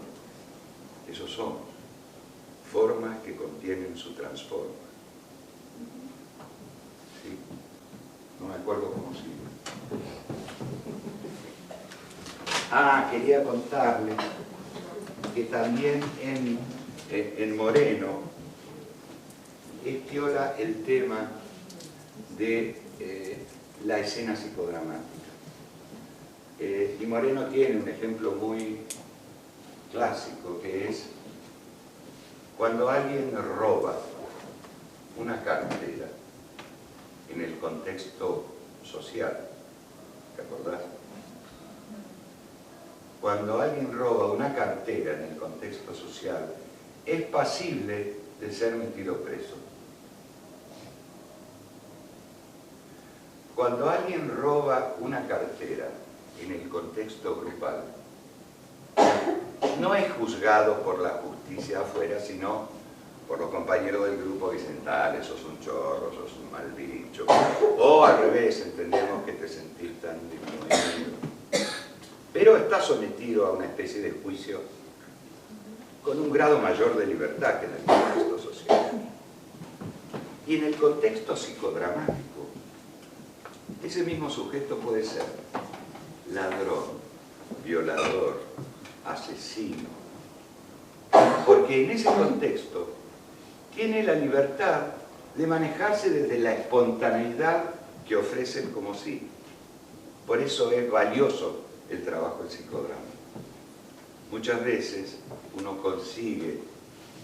[SPEAKER 1] Eso somos, formas que contienen su transforma. ¿Sí? No me acuerdo cómo sigue. Quería contarles que también en Moreno estiola el tema de la escena psicodramática. Y Moreno tiene un ejemplo muy clásico, que es cuando alguien roba una cartera en el contexto social. ¿Te acordás? Cuando alguien roba una cartera en el contexto social, es pasible de ser metido preso. Cuando alguien roba una cartera en el contexto grupal, no es juzgado por la justicia afuera, sino por los compañeros del grupo que dicen, dale, sos un chorro, sos un mal bicho. O al revés, entendemos que te sentís tan disminuido. Pero está sometido a una especie de juicio con un grado mayor de libertad que en el contexto social. Y en el contexto psicodramático, ese mismo sujeto puede ser ladrón, violador, asesino, porque en ese contexto tiene la libertad de manejarse desde la espontaneidad que ofrecen como sí. Por eso es valioso el trabajo del psicodrama. Muchas veces uno consigue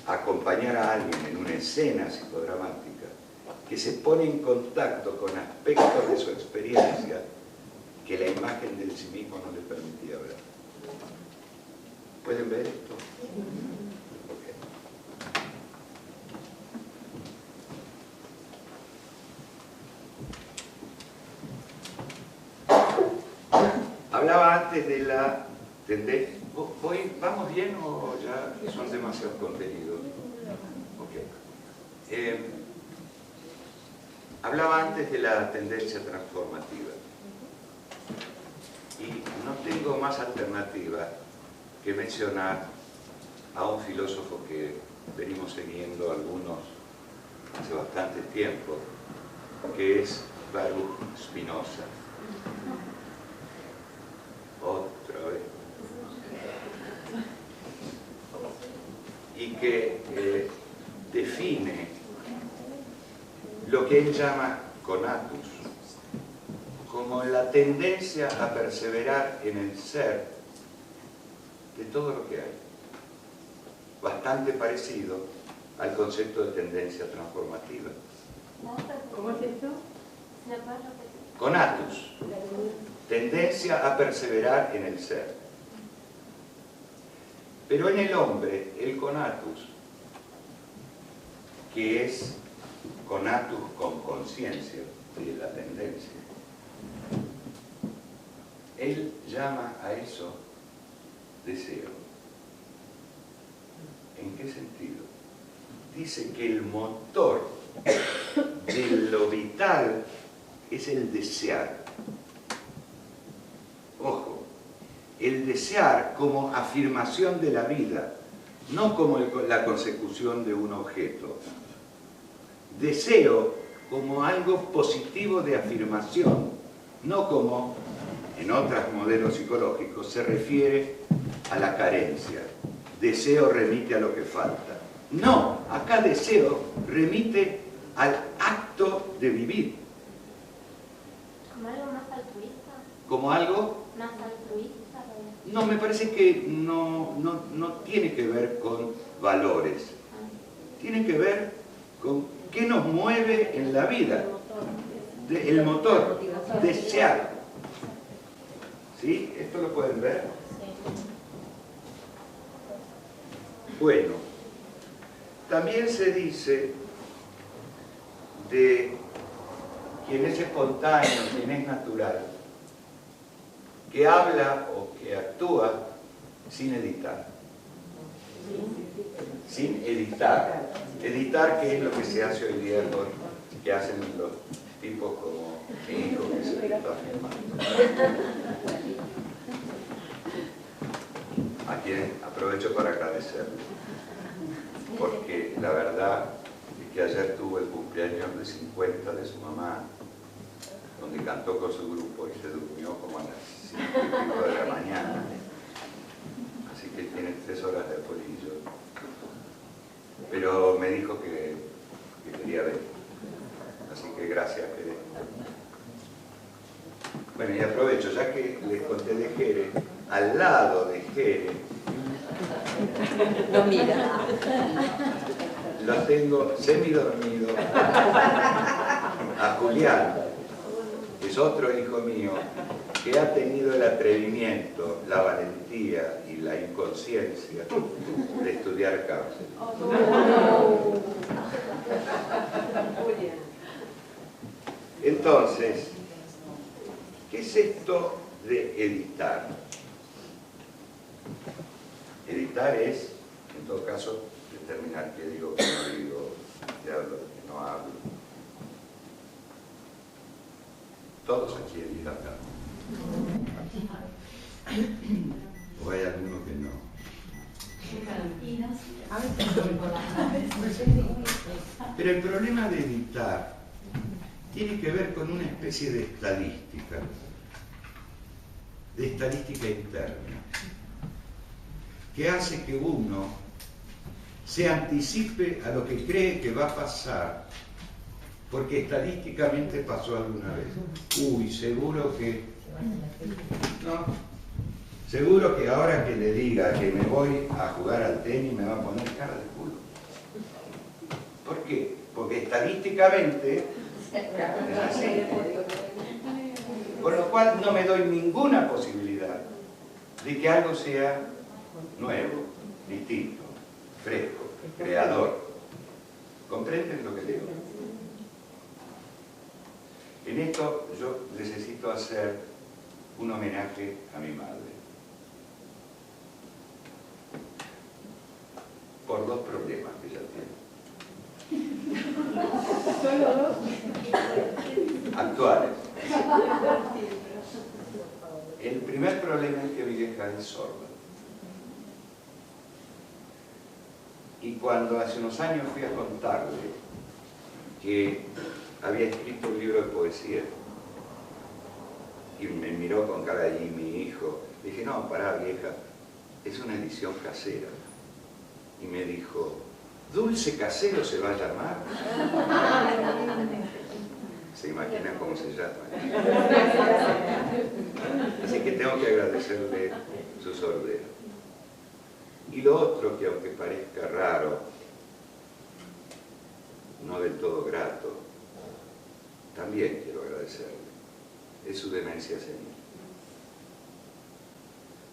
[SPEAKER 1] acompañar a alguien en una escena psicodramática que se pone en contacto con aspectos de su experiencia que la imagen del sí mismo no le permitía ver. ¿Pueden ver esto? Hablaba antes de la tendencia. ¿Vamos bien o ya son demasiados contenidos? Okay. Hablaba antes de la tendencia transformativa. Y no tengo más alternativa que mencionar a un filósofo que venimos siguiendo algunos hace bastante tiempo, que es Baruch Spinoza. Otra vez. Y que define lo que él llama conatus como la tendencia a perseverar en el ser de todo lo que hay. Bastante parecido al concepto de tendencia transformativa.
[SPEAKER 3] ¿Cómo es esto?
[SPEAKER 1] Conatus, tendencia a perseverar en el ser. Pero en el hombre, el conatus, que es conatus con conciencia de la tendencia, él llama a eso deseo. ¿En qué sentido? Dice que el motor de lo vital es el desear. Ojo, el desear como afirmación de la vida, no como la consecución de un objeto. Deseo como algo positivo de afirmación, no como en otros modelos psicológicos se refiere a la carencia. Deseo remite a lo que falta. No, acá deseo remite al acto de vivir.
[SPEAKER 2] ¿Como algo más altruista?
[SPEAKER 1] Como algo,
[SPEAKER 2] ¿Más altruista?
[SPEAKER 1] no, me parece que no tiene que ver con valores. Tiene que ver con qué nos mueve en la vida. El motor, desear. ¿Sí? ¿Esto lo pueden ver? Bueno, también se dice de quien es espontáneo, quien es natural, que habla o que actúa sin editar. Sin editar. Editar, que es lo que se hace hoy día, que hacen los tipos como mi hijo, que se lo está filmando. A quien aprovecho para agradecerle, porque la verdad es que ayer tuvo el cumpleaños de 50 de su mamá, donde cantó con su grupo y se durmió como a las 5:30 de la mañana, así que tiene 3 horas de apolillo, pero me dijo que quería ver, así que gracias, Jerez. Bueno, y aprovecho, ya que les conté de Jerez, al lado de Jerez,
[SPEAKER 3] Lo mira.
[SPEAKER 1] lo tengo semidormido a Julián, que es otro hijo mío, que ha tenido el atrevimiento, la valentía y la inconsciencia de estudiar cárcel. Entonces, ¿qué es esto de editar? Editar es, en todo caso, determinar qué digo, qué no digo, qué hablo, qué no hablo. Todos aquí editan acá. ¿O hay alguno que no? Pero el problema de editar tiene que ver con una especie de estadística interna, que hace que uno se anticipe a lo que cree que va a pasar, porque estadísticamente pasó alguna vez. Uy, seguro que... No, seguro que ahora que le diga que me voy a jugar al tenis me va a poner cara de culo. ¿Por qué? Porque estadísticamente es así. Con lo cual no me doy ninguna posibilidad de que algo sea nuevo, distinto, fresco, creador. ¿Comprenden lo que digo? En esto yo necesito hacer un homenaje a mi madre. Por 2 problemas que ella tiene.
[SPEAKER 3] ¿Solo 2?
[SPEAKER 1] Actuales. El primer problema es que mi vieja es sorda. Y cuando hace unos años fui a contarle que había escrito un libro de poesía y me miró con cara allí mi hijo, le dije, no, pará vieja, es una edición casera. Y me dijo, ¿Dulce Casero se va a llamar? ¿Se imaginan cómo se llama? Así que tengo que agradecerle su sordera. Y lo otro, que aunque parezca raro, no del todo grato, también quiero agradecerle, es su demencia senil.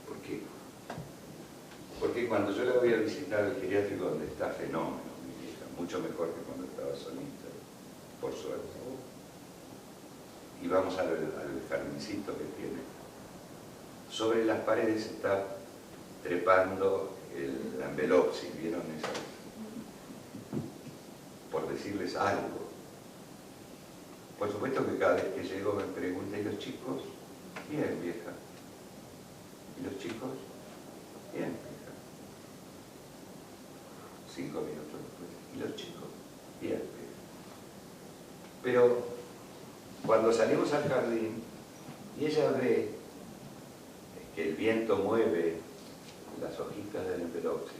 [SPEAKER 1] ¿Por qué? Porque cuando yo la voy a visitar al geriátrico, donde está fenómeno, mi vieja, mucho mejor que cuando estaba solita, por suerte, y vamos al jardincito que tiene, sobre las paredes está trepando el ambelopsis, ¿vieron eso? Por decirles algo. Por supuesto que cada vez que llego me pregunta, ¿y los chicos? Bien, vieja. ¿Y los chicos? Bien, vieja. 5 minutos después. ¿Y los chicos? Bien, vieja. Pero cuando salimos al jardín y ella ve que el viento mueve las hojitas del empelopsis,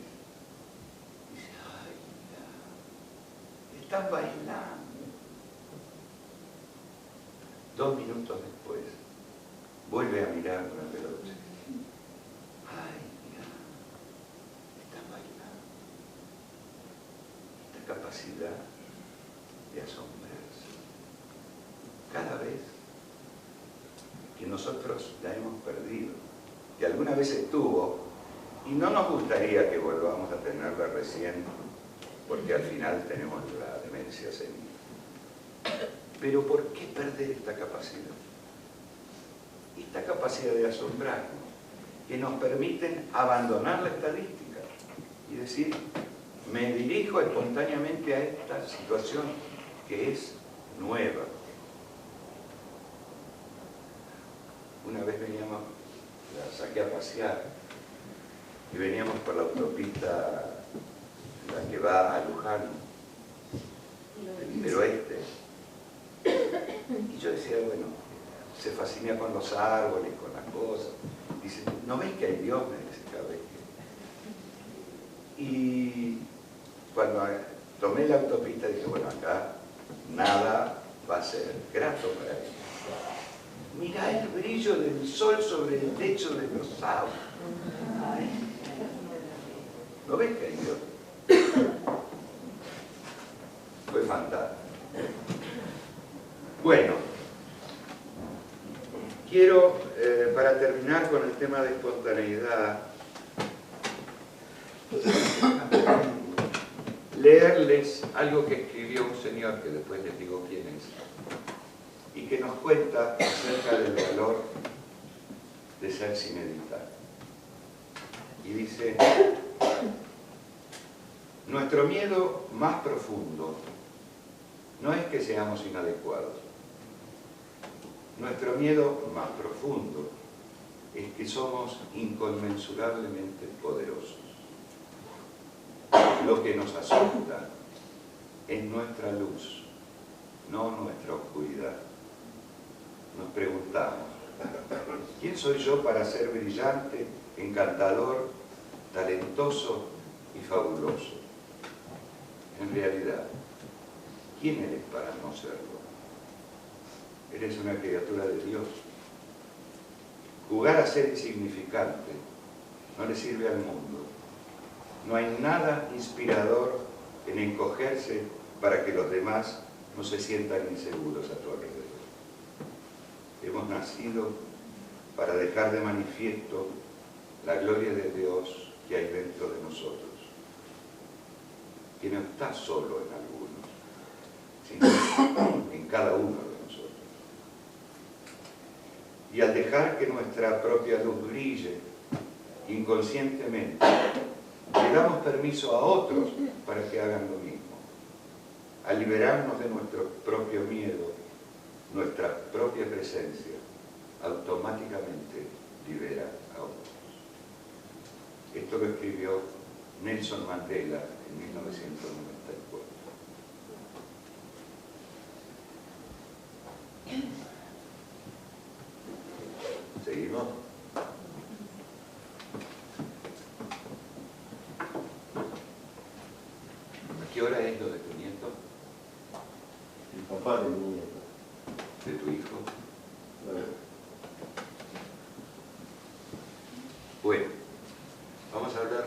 [SPEAKER 1] dice, ay, están bailando. 2 minutos después, vuelve a mirar con el reloj. Ay, mira, están bailando. Esta capacidad de asombrarse. Cada vez que nosotros la hemos perdido, que alguna vez estuvo, y no nos gustaría que volvamos a tenerla recién, porque al final tenemos la demencia senil. Pero ¿por qué perder esta capacidad? Esta capacidad de asombrarnos, que nos permiten abandonar la estadística y decir, me dirijo espontáneamente a esta situación que es nueva. Una vez veníamos, la saqué a pasear, y veníamos por la autopista, la que va a Luján, del oeste. Y yo decía, bueno, se fascina con los árboles, con las cosas. Dice, ¿no ves que hay Dios? Me dice cada vez que... Y cuando tomé la autopista dije, bueno, acá nada va a ser grato para él. Mirá el brillo del sol sobre el techo de los autos. ¿No ves que hay Dios? Fue fantástico. Bueno, quiero, para terminar con el tema de espontaneidad, leerles algo que escribió un señor, que después les digo quién es, y que nos cuenta acerca del valor de ser sin editar. Y dice, nuestro miedo más profundo no es que seamos inadecuados. Nuestro miedo más profundo es que somos inconmensurablemente poderosos. Lo que nos asusta es nuestra luz, no nuestra oscuridad. Nos preguntamos, ¿quién soy yo para ser brillante, encantador, talentoso y fabuloso? En realidad, ¿quién eres para no serlo? Eres una criatura de Dios. Jugar a ser insignificante no le sirve al mundo. No hay nada inspirador en encogerse para que los demás no se sientan inseguros a tu alrededor. Hemos nacido para dejar de manifiesto la gloria de Dios que hay dentro de nosotros, que no está solo en algunos, sino en cada uno de nosotros. Y al dejar que nuestra propia luz brille, inconscientemente, le damos permiso a otros para que hagan lo mismo. Al liberarnos de nuestro propio miedo, nuestra propia presencia automáticamente libera a otros. Esto lo escribió Nelson Mandela en 1994. ¿Seguimos? ¿A qué hora es lo de tu nieto?
[SPEAKER 4] El papá de mi nieto.
[SPEAKER 1] ¿De tu hijo? Bueno, vamos a hablar.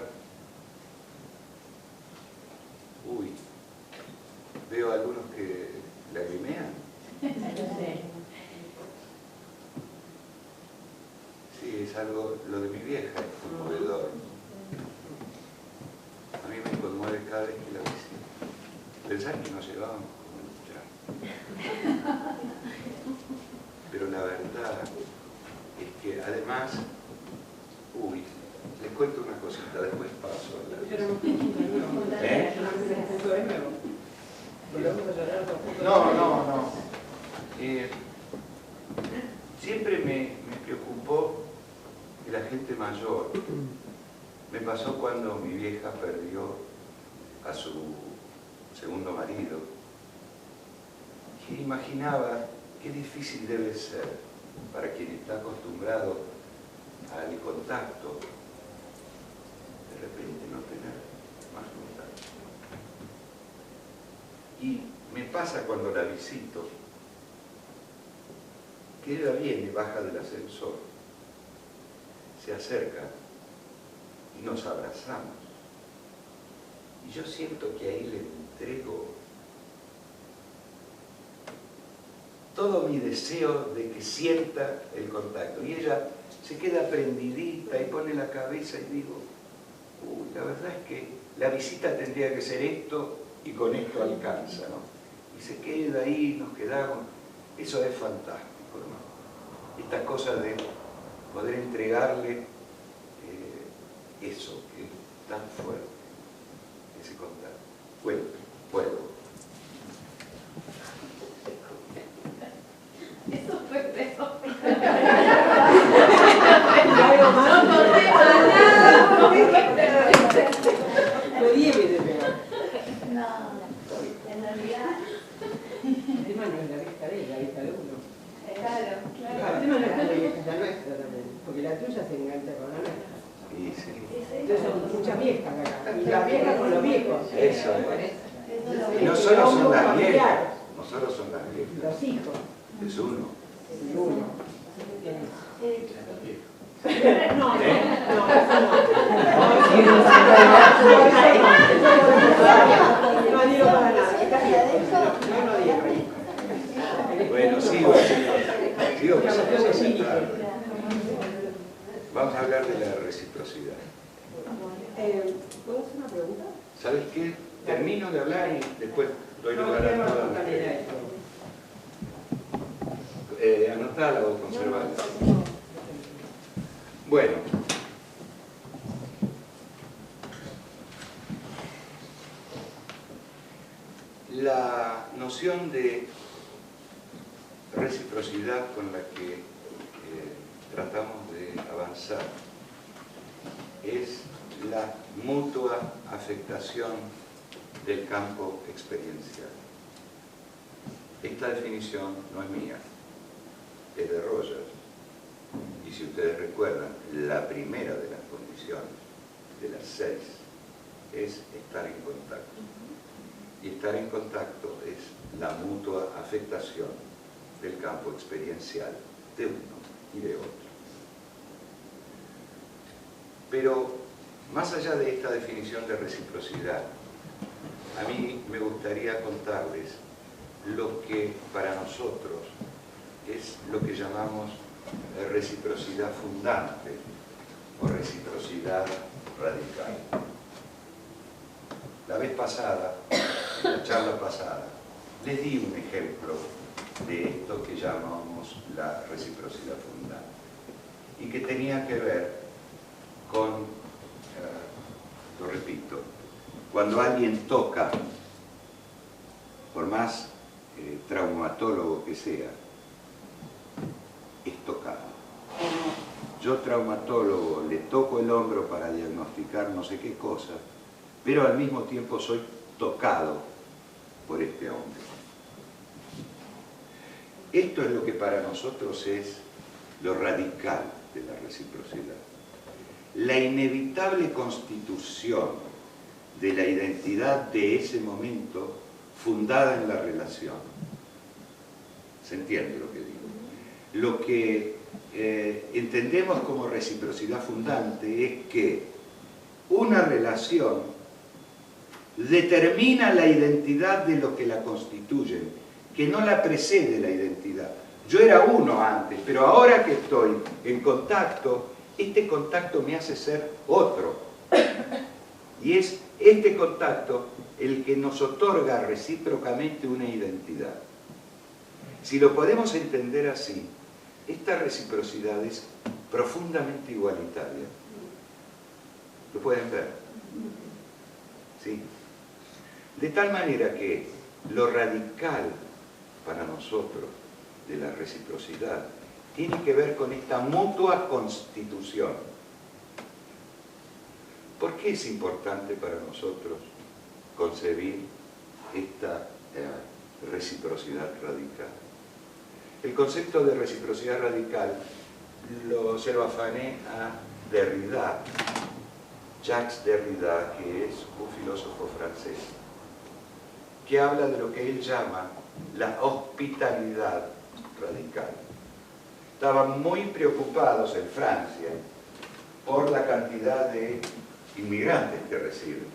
[SPEAKER 1] Uy, veo a algunos que lagrimean. Sí, es algo, lo de mi vieja es conmovedor. A mí me conmueve cada vez que la visito. Pensar que nos llevábamos como luchar. Pero la verdad es que además, uy, les cuento una cosita, después paso a la... ¿Eh? No. Siempre me preocupó que la gente mayor. Me pasó cuando mi vieja perdió a su segundo marido. Que imaginaba qué difícil debe ser para quien está acostumbrado al contacto, de repente no tener más contacto. Y me pasa cuando la visito, que ella viene, baja del ascensor, se acerca y nos abrazamos. Y yo siento que ahí le entrego todo mi deseo de que sienta el contacto. Y ella se queda prendidita y pone la cabeza y digo, uy, la verdad es que la visita tendría que ser esto y con esto alcanza, ¿no? Y se queda ahí, nos quedamos. Eso es fantástico, ¿no? Esta cosa de poder entregarle eso que es tan fuerte, ese contacto. Puedo.
[SPEAKER 2] Eso fue eso.
[SPEAKER 3] Algo más.
[SPEAKER 2] No conté nada.
[SPEAKER 3] Lo lleve de verdad.
[SPEAKER 2] No, en realidad,
[SPEAKER 3] El tema no es la vista de él, la vista de uno.
[SPEAKER 2] claro.
[SPEAKER 3] El tema no es la vista, es la nuestra también, porque la tuya se engancha con la nuestra.
[SPEAKER 1] Y sí.
[SPEAKER 3] Entonces son muchas viejas acá, y las viejas con los viejos.
[SPEAKER 1] Eso
[SPEAKER 3] Por
[SPEAKER 1] es.
[SPEAKER 3] eso.
[SPEAKER 1] Y no solo son las viejas, no solo son las viejas,
[SPEAKER 3] Los hijos.
[SPEAKER 1] es uno.
[SPEAKER 3] Y uno. No, no digo para nada. Está bien. No digo.
[SPEAKER 1] Bueno, sigo que se puede sentar. Vamos a hablar de la reciprocidad.
[SPEAKER 3] ¿Puedo hacer una pregunta?
[SPEAKER 1] ¿Sabes qué? Termino de hablar y después doy lugar a todas las que... Anotala o conservala. Bueno. La noción de reciprocidad con la que tratamos de avanzar es la mutua afectación del campo experiencial. Esta definición no es mía, es de Rogers. Y si ustedes recuerdan, la primera de las condiciones, de las 6, es estar en contacto. Y estar en contacto es la mutua afectación del campo experiencial de uno y de otro. Pero, más allá de esta definición de reciprocidad, a mí me gustaría contarles lo que para nosotros es lo que llamamos reciprocidad fundante o reciprocidad radical. La vez pasada, en la charla pasada, les di un ejemplo de esto que llamamos la reciprocidad fundante y que tenía que ver con, lo repito, cuando alguien toca, por más traumatólogo que sea, es tocado. Yo, traumatólogo, le toco el hombro para diagnosticar no sé qué cosa, pero al mismo tiempo soy tocado por este hombre. Esto es lo que para nosotros es lo radical de la reciprocidad. La inevitable constitución de la identidad de ese momento fundada en la relación. ¿Se entiende lo que digo? Lo que entendemos como reciprocidad fundante es que una relación determina la identidad de lo que la constituyen, que no la precede la identidad. Yo era uno antes, pero ahora que estoy en contacto, este contacto me hace ser otro. Y es este contacto el que nos otorga recíprocamente una identidad. Si lo podemos entender así, esta reciprocidad es profundamente igualitaria. ¿Lo pueden ver? ¿Sí? De tal manera que lo radical para nosotros de la reciprocidad tiene que ver con esta mutua constitución. ¿Por qué es importante para nosotros concebir esta reciprocidad radical? El concepto de reciprocidad radical se lo afané a Derrida, Jacques Derrida, que es un filósofo francés. que habla de lo que él llama la hospitalidad radical. Estaban muy preocupados en Francia por la cantidad de inmigrantes que reciben.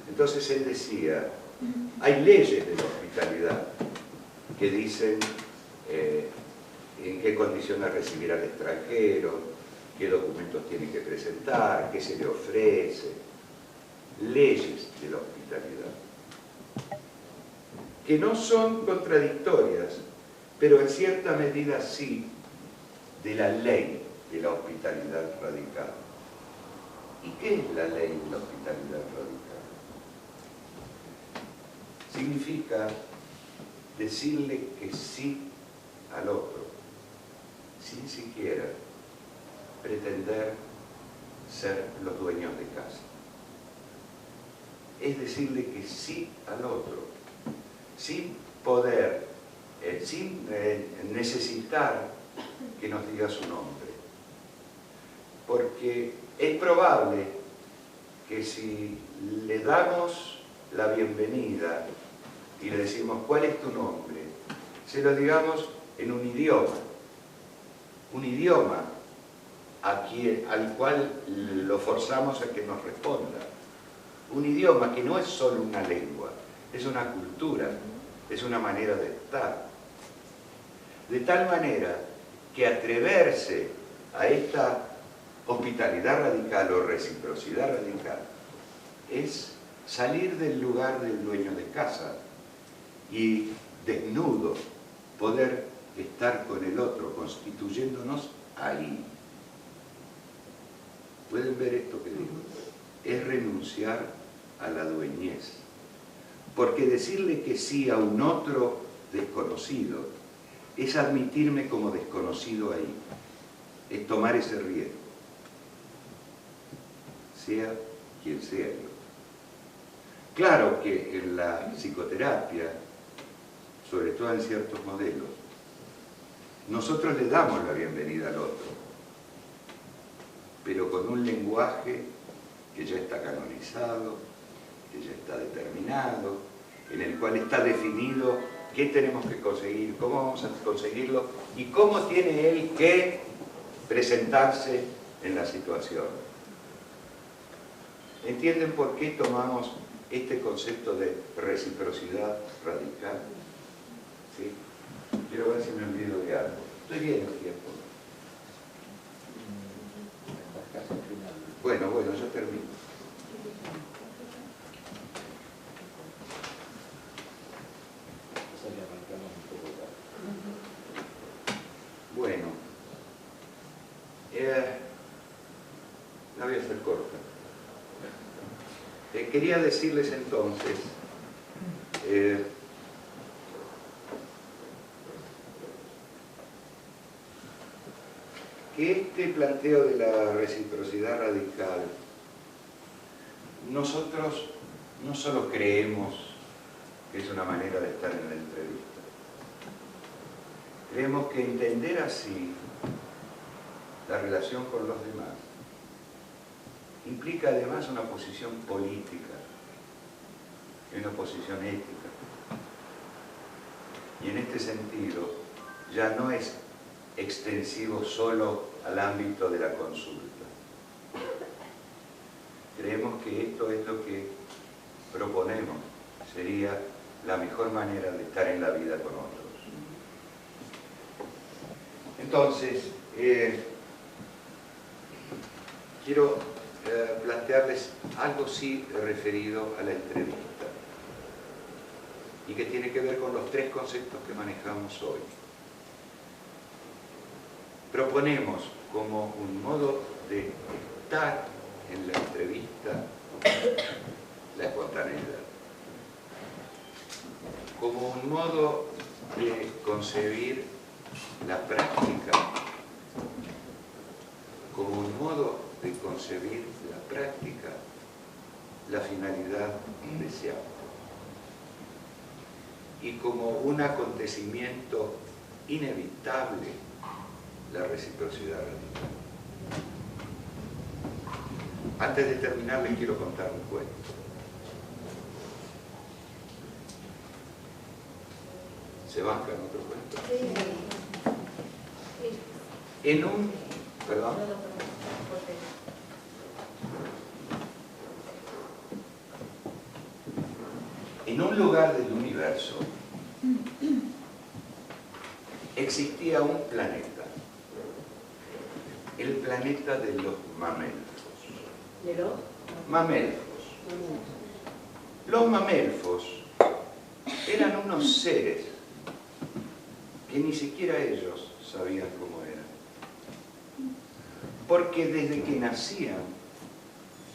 [SPEAKER 1] Entonces él decía, hay leyes de la hospitalidad que dicen en qué condiciones recibir al extranjero, qué documentos tiene que presentar, qué se le ofrece. Leyes de la hospitalidad, que no son contradictorias, pero en cierta medida sí, de la ley de la hospitalidad radical. ¿Y qué es la ley de la hospitalidad radical? Significa decirle que sí al otro, sin siquiera pretender ser los dueños de casa. Es decirle que sí al otro, sin poder, sin necesitar que nos diga su nombre. Porque es probable que si le damos la bienvenida y le decimos ¿cuál es tu nombre?, se lo digamos en un idioma al cual lo forzamos a que nos responda. Un idioma que no es solo una lengua, es una cultura, es una manera de estar. De tal manera que atreverse a esta hospitalidad radical o reciprocidad radical es salir del lugar del dueño de casa y desnudo poder estar con el otro, constituyéndonos ahí. ¿Pueden ver esto que digo? Es renunciar a la dueñez. Porque decirle que sí a un otro desconocido es admitirme como desconocido ahí. Es tomar ese riesgo. Sea quien sea yo. Claro que en la psicoterapia, sobre todo en ciertos modelos, nosotros le damos la bienvenida al otro, pero con un lenguaje que ya está canonizado, que ya está determinado, en el cual está definido qué tenemos que conseguir, cómo vamos a conseguirlo y cómo tiene él que presentarse en la situación. ¿Entienden por qué tomamos este concepto de reciprocidad radical? ¿Sí? Quiero ver si me olvido de algo. Estoy bien el tiempo. Bueno, yo termino. Bueno, la voy a hacer corta. Quería decirles entonces que este planteo de la reciprocidad radical, nosotros no solo creemos que es una manera de estar en la entrevista, creemos que entender así la relación con los demás implica además una posición política y una posición ética. Y en este sentido ya no es extensivo solo al ámbito de la consulta. Creemos que esto es lo que proponemos, sería la mejor manera de estar en la vida con otros. Entonces, quiero plantearles algo sí referido a la entrevista y que tiene que ver con los tres conceptos que manejamos hoy. Proponemos como un modo de estar en la entrevista la espontaneidad, como un modo de concebir la práctica, como un modo de concebir la práctica, la finalidad deseada, y como un acontecimiento inevitable, la reciprocidad radical. Antes de terminar, les quiero contar un cuento. ¿Se bancan otro cuento?
[SPEAKER 2] Sí. Sí.
[SPEAKER 1] En un... Perdón. En un lugar del universo existía un planeta, el planeta de los mamelfos.
[SPEAKER 3] ¿De los?
[SPEAKER 1] Mamelfos. Los mamelfos eran unos seres que ni siquiera ellos sabían cómo eran. Porque desde que nacían,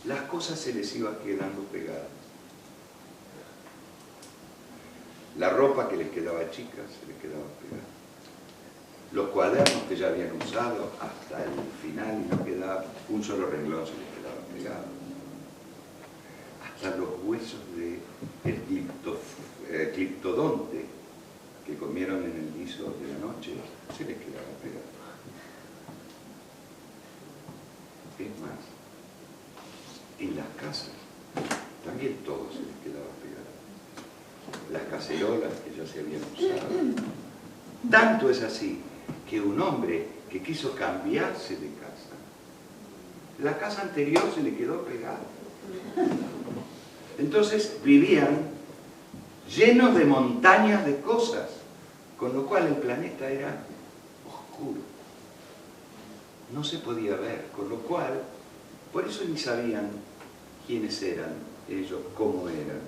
[SPEAKER 1] las cosas se les iban quedando pegadas. La ropa que les quedaba chica se les quedaba pegada. Los cuadernos que ya habían usado hasta el final y no quedaba un solo renglón se les quedaba pegado. Hasta los huesos del cliptodonte que comieron en el guiso de la noche se les quedaba pegado. Es más, en las casas también todo se les quedaba pegado. Las cacerolas que ya se habían usado. Tanto es así que un hombre que quiso cambiarse de casa, la casa anterior se le quedó pegada. Entonces vivían llenos de montañas de cosas, con lo cual el planeta era oscuro. No se podía ver, con lo cual, por eso ni sabían quiénes eran ellos, cómo eran.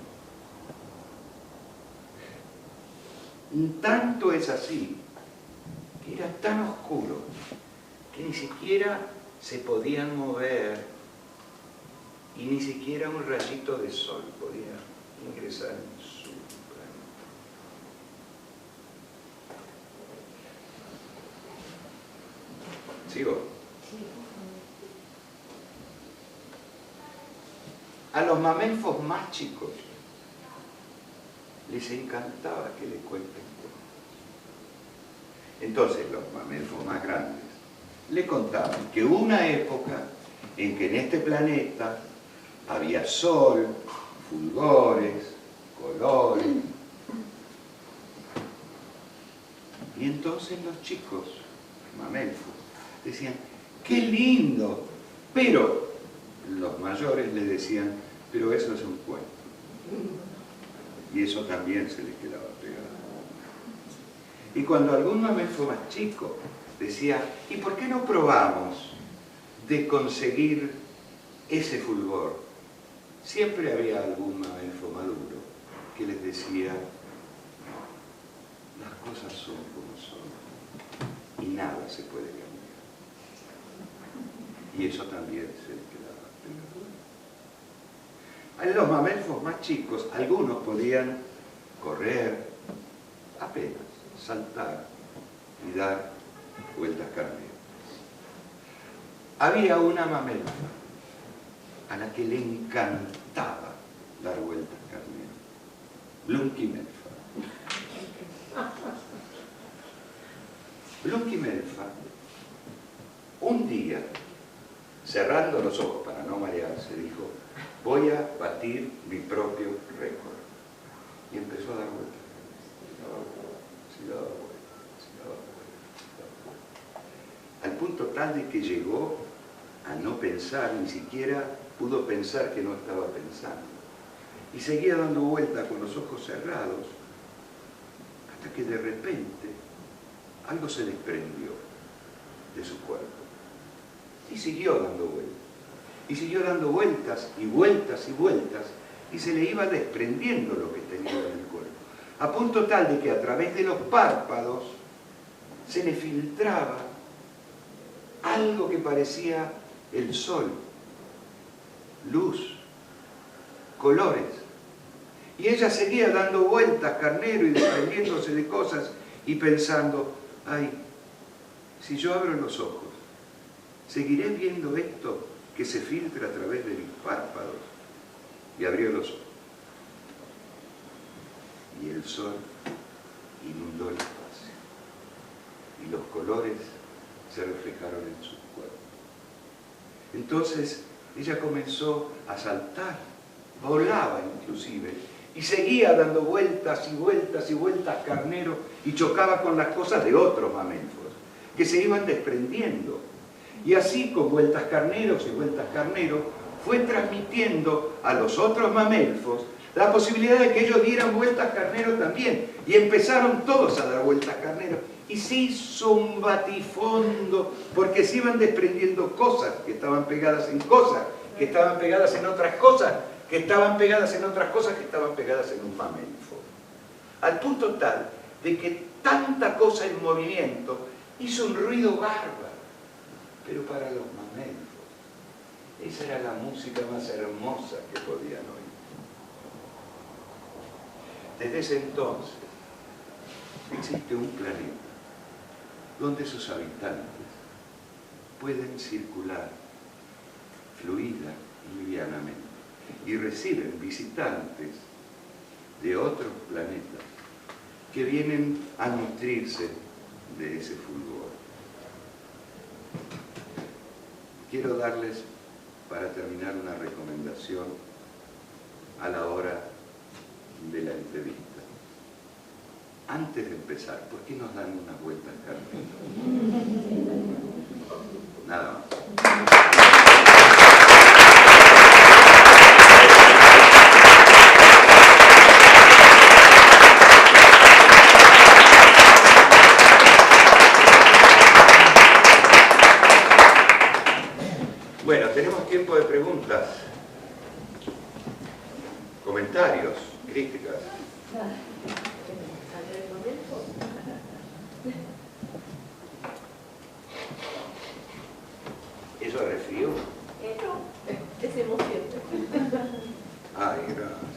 [SPEAKER 1] Tanto es así, que era tan oscuro, que ni siquiera se podían mover y ni siquiera un rayito de sol podía ingresar en su planeta. ¿Sigo? A los mamelfos más chicos les encantaba que les cuenten cuentos. Entonces los mamelfos más grandes le contaban que hubo una época en que en este planeta había sol, fulgores, colores. Y entonces los chicos mamelfos decían, ¡qué lindo! Pero los mayores le decían, pero eso es un cuento. Y eso también se les quedaba pegado. Y cuando algún mamelfo más chico decía, ¿y por qué no probamos de conseguir ese fulgor? Siempre había algún mamelfo maduro que les decía, no, las cosas son como son y nada se puede cambiar. Y eso también se les quedaba pegado. A los mamelfos más chicos, algunos podían correr, apenas, saltar y dar vueltas carnero. Había una mamelfa a la que le encantaba dar vueltas carnero. Blunquimelfa. Blunquimelfa, un día, cerrando los ojos para no marearse, dijo, voy a batir mi propio récord. Y empezó a dar vueltas. Se daba vueltas. Al punto tal de que llegó a no pensar, ni siquiera pudo pensar que no estaba pensando. Y seguía dando vueltas con los ojos cerrados, hasta que de repente algo se desprendió de su cuerpo. Y siguió dando vueltas. Y siguió dando vueltas y vueltas y vueltas, y se le iba desprendiendo lo que tenía en el cuerpo. A punto tal de que a través de los párpados se le filtraba algo que parecía el sol, luz, colores. Y ella seguía dando vueltas, carnero, y desprendiéndose de cosas y pensando, ay, si yo abro los ojos, ¿seguiré viendo esto que se filtra a través de mis párpados? Y abrió los ojos. Y el sol inundó el espacio. Y los colores se reflejaron en su cuerpo. Entonces ella comenzó a saltar, volaba inclusive, Y seguía dando vueltas y vueltas y vueltas Carnero y chocaba con las cosas de otros mamelfos, que se iban desprendiendo. Y así, con vueltas Carneros y vueltas Carnero, fue transmitiendo a los otros mamelfos la posibilidad de que ellos dieran vueltas Carnero también. Y empezaron todos a dar vueltas Carnero. Y se hizo un batifondo, porque se iban desprendiendo cosas que estaban pegadas en cosas, que estaban pegadas en otras cosas, que estaban pegadas en otras cosas, que estaban pegadas en un mamelfo. Al punto tal de que tanta cosa en movimiento hizo un ruido bárbaro. Pero para los mamelfos, esa era la música más hermosa que podían oír. Desde ese entonces existe un planeta donde sus habitantes pueden circular fluida y livianamente y reciben visitantes de otros planetas que vienen a nutrirse de ese fulgor. Quiero darles, para terminar, una recomendación a la hora de la entrevista. Antes de empezar, ¿por qué nos dan una vuelta al Carnero? Nada más. Bueno, tenemos tiempo de preguntas, comentarios, críticas. ¿Eso es resfrío?
[SPEAKER 2] No, es emoción.
[SPEAKER 1] Ay, gracias.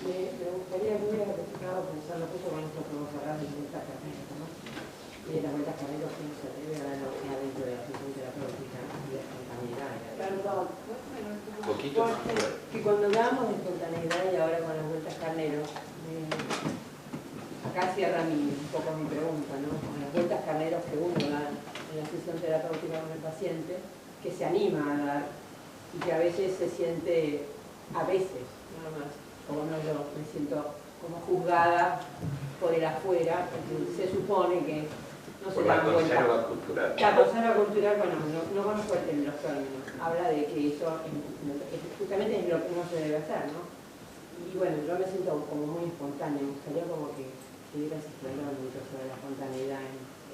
[SPEAKER 3] Me gustaría, muy estaba pensando justo con esto que vos hablás de vueltas Carnero, ¿no? Y de las vueltas Carnero que se debe a la analogía dentro de la función terapéutica y la espontaneidad.
[SPEAKER 2] Perdón.
[SPEAKER 1] Poquito más fuerte.
[SPEAKER 3] Que cuando hablábamos de espontaneidad y ahora con las vueltas Carnero, acá cierra un poco mi pregunta, ¿no? Con las vueltas Carneros que uno da en la sesión terapéutica con el paciente, que se anima a dar y que a veces se siente, a veces, nada más, como no yo, me siento como juzgada por el afuera, porque se supone que no se
[SPEAKER 1] Por la
[SPEAKER 3] dan cuenta.
[SPEAKER 1] conserva cultural.
[SPEAKER 3] La conserva cultural, bueno, no conozco los términos, habla de que eso justamente es lo que uno se debe hacer, ¿no? Y bueno, yo me siento como muy espontánea, me gustaría como que estuvieras explorando mucho sobre la espontaneidad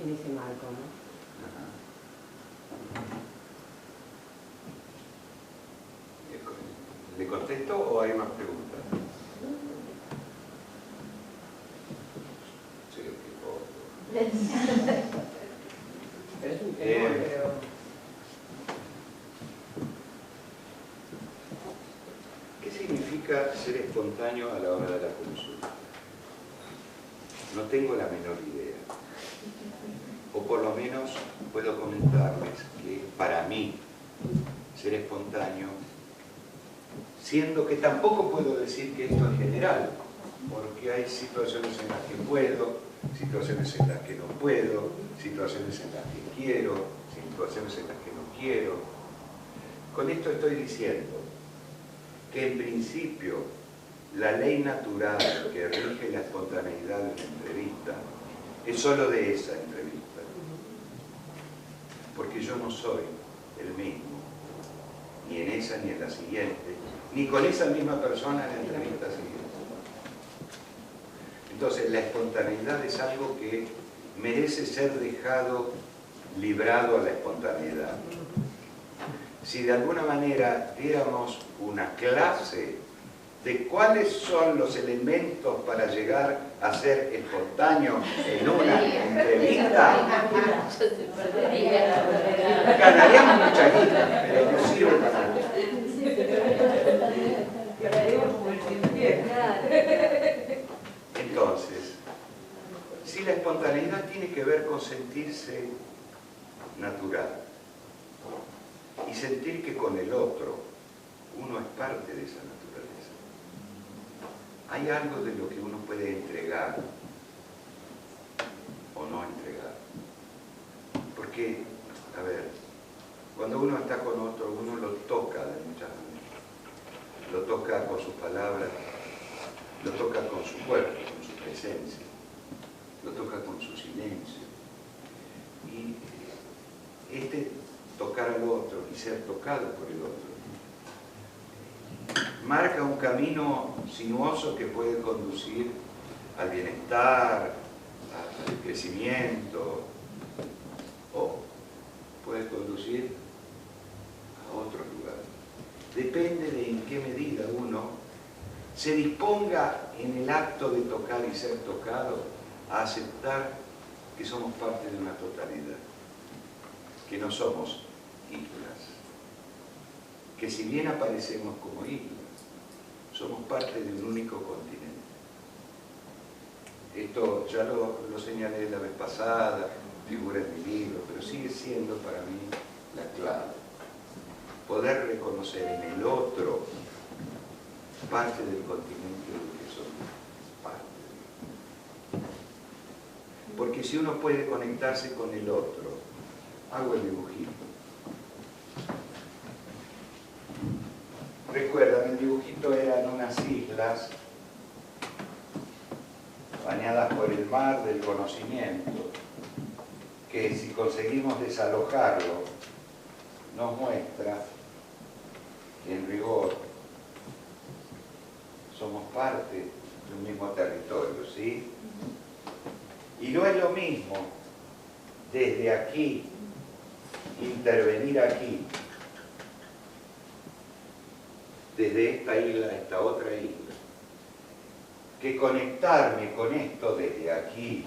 [SPEAKER 3] en ese marco, ¿no?
[SPEAKER 1] Ajá. ¿Le contesto o hay más preguntas? Sí, qué
[SPEAKER 3] Pero es un tema, pero...
[SPEAKER 1] ¿Qué significa ser espontáneo a la hora de la consulta? No tengo la menor idea. O por lo menos puedo comentarles que para mí ser espontáneo, siendo que tampoco puedo decir que esto es general, porque hay situaciones en las que puedo, situaciones en las que no puedo, situaciones en las que quiero, situaciones en las que no quiero. Con esto estoy diciendo que en principio la ley natural que rige la espontaneidad de una entrevista es solo de esa entrevista. Porque yo no soy el mismo, ni en esa ni en la siguiente, ni con esa misma persona en la entrevista siguiente. Entonces la espontaneidad es algo que merece ser dejado librado a la espontaneidad. Si de alguna manera diéramos una clase de cuáles son los elementos para llegar a ser espontáneo en una entrevista, ganaríamos mucha guita, pero no sirve para nada. Entonces, si la espontaneidad tiene que ver con sentirse natural y sentir que con el otro uno es parte de esa naturaleza, hay algo de lo que uno puede entregar Porque, a ver, cuando uno está con otro, uno lo toca de muchas maneras. Lo toca con sus palabras, lo toca con su cuerpo, con su presencia, lo toca con su silencio. Y tocar al otro y ser tocado por el otro marca un camino sinuoso que puede conducir al bienestar, al crecimiento, o puede conducir a otro lugar. Depende de en qué medida uno se disponga en el acto de tocar y ser tocado a aceptar que somos parte de una totalidad, que no somos islas, que si bien aparecemos como islas, somos parte de un único continente. Esto ya lo señalé la vez pasada, figura en mi libro, pero sigue siendo para mí la clave. Poder reconocer en el otro parte del continente del que somos parte. Porque si uno puede conectarse con el otro, hago el dibujito. Recuerdan, el dibujito eran unas islas bañadas por el mar del conocimiento, que si conseguimos desalojarlo, nos muestra que en rigor somos parte de un mismo territorio, ¿sí? Y no es lo mismo desde aquí, intervenir aquí, desde esta isla a esta otra isla, que conectarme con esto desde aquí,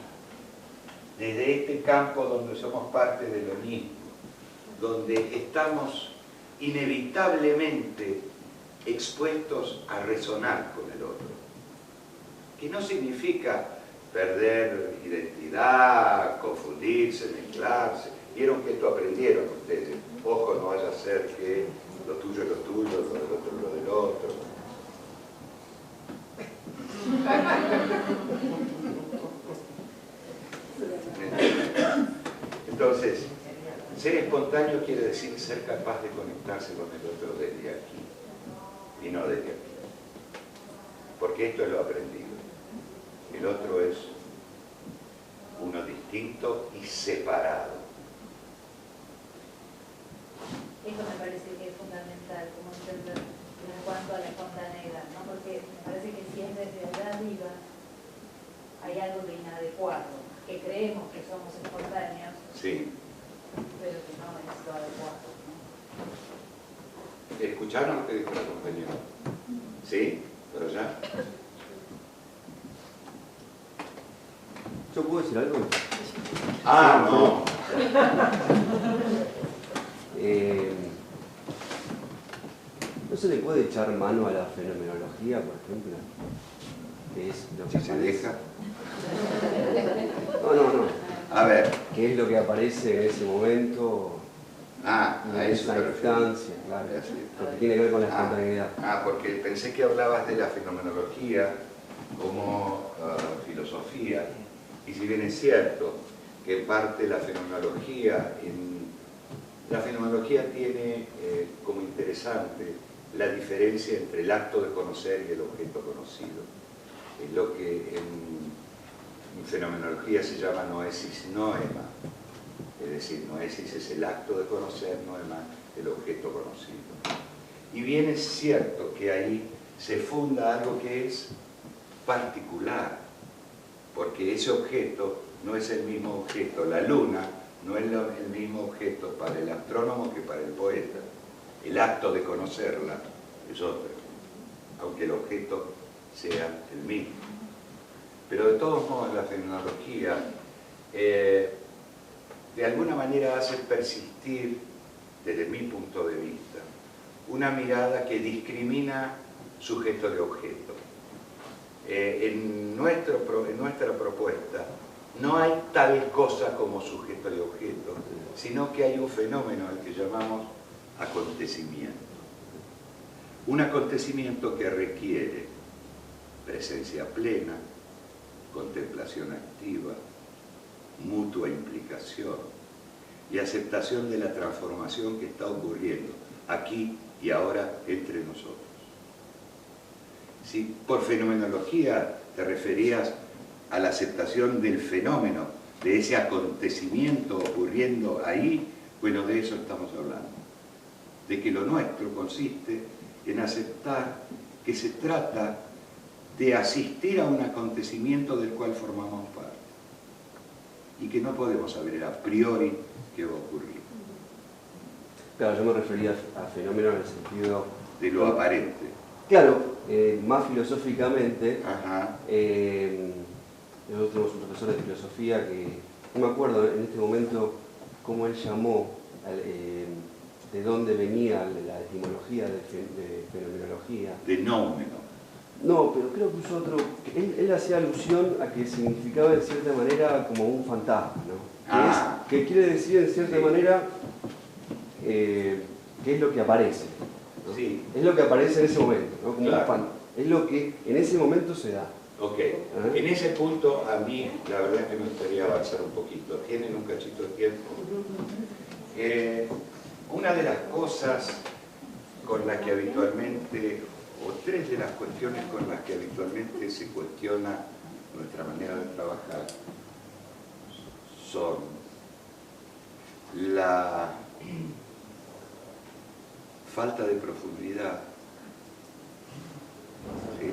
[SPEAKER 1] desde este campo donde somos parte de lo mismo, donde estamos inevitablemente expuestos a resonar con el otro, que no significa perder identidad, confundirse, mezclarse. Vieron que esto aprendieron ustedes. Ojo, no vaya a ser que lo tuyo es lo tuyo, lo del otro es lo del otro. Entonces, ser espontáneo quiere decir ser capaz de conectarse con el otro desde aquí y no desde aquí. Porque esto es lo aprendido. El otro es uno distinto y separado.
[SPEAKER 2] Esto me parece que es fundamental, como entender en cuanto a la espontaneidad, ¿no? Porque me parece que si es desde allá arriba, hay algo de inadecuado, que creemos que somos espontáneos,
[SPEAKER 1] Sí.
[SPEAKER 2] pero que no es lo adecuado, ¿no?
[SPEAKER 1] ¿Escucharon lo que dijo la compañera? ¿Sí? ¿Pero ya?
[SPEAKER 6] ¿Yo puedo decir algo?
[SPEAKER 1] Ah, no.
[SPEAKER 6] ¿No se le puede echar mano a la fenomenología, por ejemplo? ¿Qué es lo que
[SPEAKER 1] Si se
[SPEAKER 6] aparece?
[SPEAKER 1] deja.
[SPEAKER 6] No.
[SPEAKER 1] A ver.
[SPEAKER 6] ¿Qué es lo que aparece en ese momento?
[SPEAKER 1] Ah, a
[SPEAKER 6] en
[SPEAKER 1] eso
[SPEAKER 6] esa
[SPEAKER 1] te refieres.
[SPEAKER 6] instancia, claro.
[SPEAKER 1] Ya sé.
[SPEAKER 6] Lo que tiene que ver con la espontaneidad.
[SPEAKER 1] Porque pensé que hablabas de la fenomenología como filosofía. Y si bien es cierto que parte la fenomenología, la fenomenología tiene como interesante la diferencia entre el acto de conocer y el objeto conocido. Es lo que en fenomenología se llama noesis noema. Es decir, noesis es el acto de conocer, noema el objeto conocido. Y bien es cierto que ahí se funda algo que es particular, porque ese objeto no es el mismo objeto. La luna no es el mismo objeto para el astrónomo que para el poeta. El acto de conocerla es otro, aunque el objeto sea el mismo. Pero de todos modos la fenomenología de alguna manera hace persistir, desde mi punto de vista, una mirada que discrimina sujeto de objeto. En nuestra propuesta no hay tal cosa como sujeto de objeto, sino que hay un fenómeno al que llamamos acontecimiento. Un acontecimiento que requiere presencia plena, contemplación activa, mutua implicación, y aceptación de la transformación que está ocurriendo aquí y ahora entre nosotros. Si por fenomenología te referías a la aceptación del fenómeno, de ese acontecimiento ocurriendo ahí, bueno, de eso estamos hablando. De que lo nuestro consiste en aceptar que se trata de asistir a un acontecimiento del cual formamos parte y que no podemos saber a priori qué va a ocurrir.
[SPEAKER 6] Claro, yo me refería a fenómeno en el sentido
[SPEAKER 1] de lo aparente.
[SPEAKER 6] Claro, más filosóficamente,
[SPEAKER 1] Ajá.
[SPEAKER 6] nosotros tenemos un profesor de filosofía que, no me acuerdo en este momento cómo él llamó, de dónde venía la etimología de fenomenología.
[SPEAKER 1] De nómeno.
[SPEAKER 6] No, pero creo que usó otro. Él hacía alusión a que significaba en cierta manera como un fantasma, ¿no? Que quiere decir en cierta manera qué es lo que aparece, ¿no? Sí. Es lo que aparece en ese momento, ¿no? Como claro. Es lo que en ese momento se da.
[SPEAKER 1] Ok. En ese punto a mí la verdad es que me gustaría avanzar un poquito. ¿Tienen un cachito de tiempo? Una de las cosas con las que habitualmente, o tres de las cuestiones con las que habitualmente se cuestiona nuestra manera de trabajar, son la falta de profundidad, ¿sí?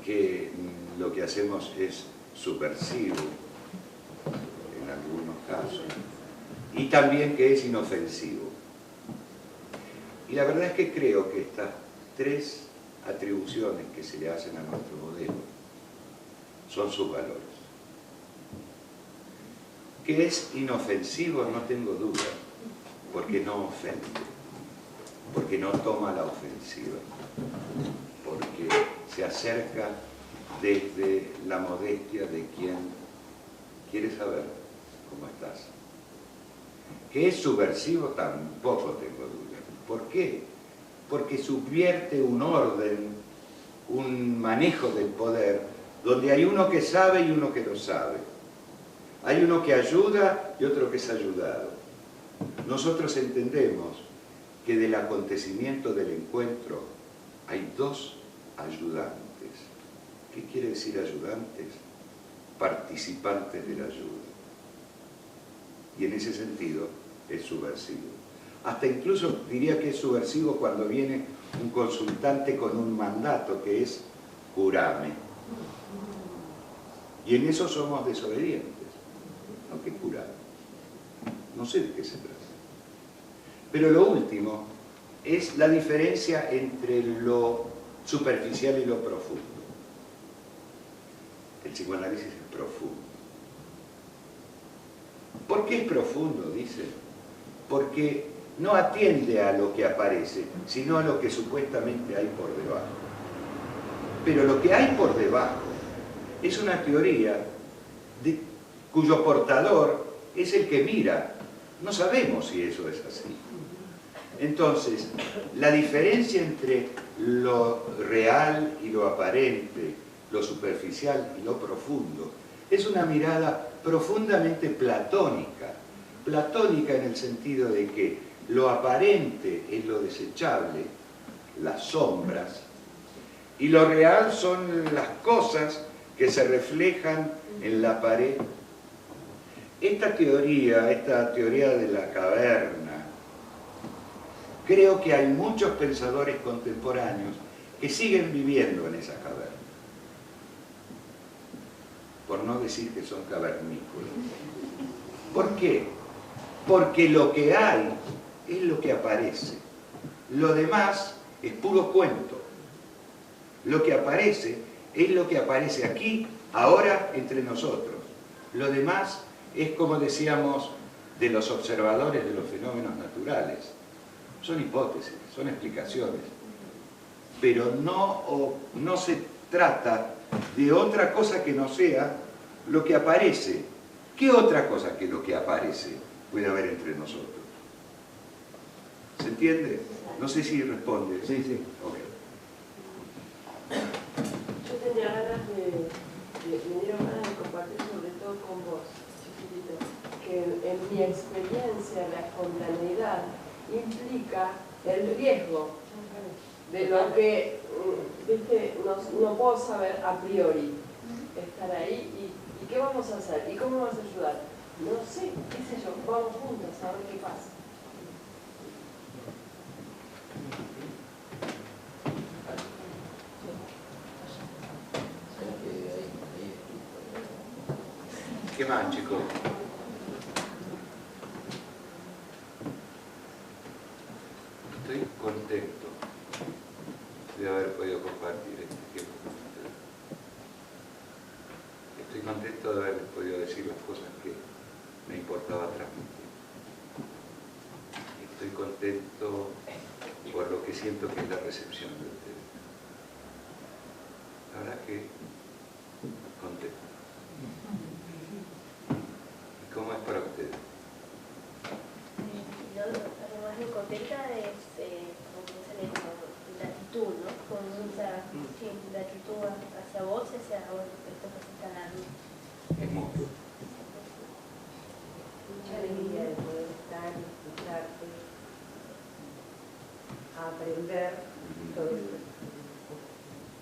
[SPEAKER 1] Que lo que hacemos es subversivo en algunos casos, y también que es inofensivo. Y la verdad es que creo que estas tres atribuciones que se le hacen a nuestro modelo son sus valores. Que es inofensivo, no tengo duda, porque no ofende, porque no toma la ofensiva, porque se acerca desde la modestia de quien quiere saber cómo estás. Que es subversivo, tampoco tengo duda. ¿Por qué? Porque subvierte un orden, un manejo del poder, donde hay uno que sabe y uno que no sabe. Hay uno que ayuda y otro que es ayudado. Nosotros entendemos que del acontecimiento del encuentro hay dos ayudantes. ¿Qué quiere decir ayudantes? Participantes de la ayuda. Y en ese sentido es subversivo. Hasta incluso diría que es subversivo cuando viene un consultante con un mandato que es curame. Y en eso somos desobedientes. ¿No? Que curame. No sé de qué se trata. Pero lo último es la diferencia entre lo superficial y lo profundo. El psicoanálisis es profundo. ¿Por qué es profundo? Dice. Porque no atiende a lo que aparece, sino a lo que supuestamente hay por debajo. Pero lo que hay por debajo es una teoría cuyo portador es el que mira. No sabemos si eso es así. Entonces, la diferencia entre lo real y lo aparente, lo superficial y lo profundo, es una mirada profundamente platónica. Platónica en el sentido de que lo aparente es lo desechable, las sombras, y lo real son las cosas que se reflejan en la pared. Esta teoría de la caverna, creo que hay muchos pensadores contemporáneos que siguen viviendo en esa caverna. Por no decir que son cavernícolas. ¿Por qué? Porque lo que hay es lo que aparece. Lo demás es puro cuento. Lo que aparece es lo que aparece aquí, ahora, entre nosotros. Lo demás es, como decíamos, de los observadores de los fenómenos naturales. Son hipótesis, son explicaciones. Pero no se trata de otra cosa que no sea lo que aparece. ¿Qué otra cosa que lo que aparece puede haber entre nosotros? ¿Se entiende? No sé si responde.
[SPEAKER 6] Sí, sí.
[SPEAKER 1] Okay.
[SPEAKER 3] Yo tenía ganas me dieron ganas de compartir sobre todo con vos, chiquitito, que en mi experiencia, la espontaneidad implica el riesgo de lo que, ¿viste? No puedo saber a priori. Estar ahí y ¿qué vamos a hacer? ¿Y cómo vas a ayudar? No sé, qué sé yo, vamos juntos a ver qué pasa.
[SPEAKER 1] ¿Qué más, chicos? Estoy contento de haber podido compartir este tiempo con ustedes. Estoy contento de haber podido decir las cosas que me importaba transmitir. Estoy contento por lo que siento que es la recepción de ustedes. La verdad que contento. ¿Y cómo es para ustedes?
[SPEAKER 7] Yo además me contenta es como que se le dice, gratitud, ¿no? Con mucha gratitud hacia vos y hacia esto que se están dando.
[SPEAKER 1] Es mutuo.
[SPEAKER 3] Mucha alegría de poder estar, escucharte, aprender todo esto.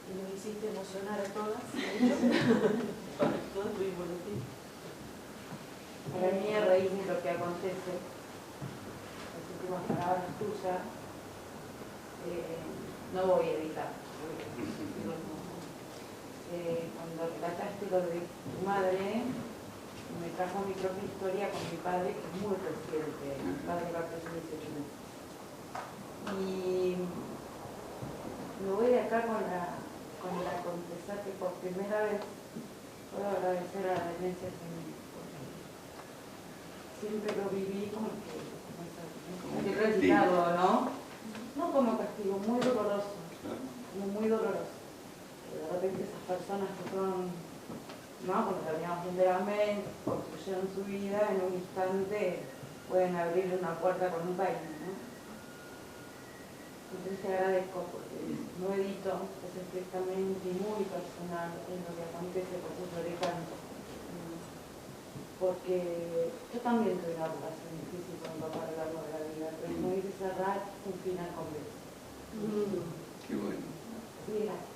[SPEAKER 3] Y nos hiciste emocionar a todas. Todos tuvimos lo mismo. Para mí a raíz de lo que acontece, las últimas palabras tuyas, no voy a editar. Cuando relataste lo de tu madre, me trajo mi propia historia con mi padre, que es muy reciente. Mi padre va a hacer 18 meses. Y me voy de acá con la contestar que por primera vez puedo agradecer a la herencia femenina. Siempre lo viví como que resignado, ¿no? No como castigo, muy doloroso, muy doloroso. De repente esas personas que son, ¿no? Cuando terminamos enteramente, construyeron su vida, en un instante pueden abrir una puerta con un peine, ¿no? Entonces te agradezco porque no edito, es estrictamente y muy personal en lo que acontece por eso lloré tanto. Porque yo también tuve una relación difícil con papá a lo largo de la vida, pero no hice cerrar un final con beso.
[SPEAKER 1] Qué bueno.
[SPEAKER 3] Sí, gracias.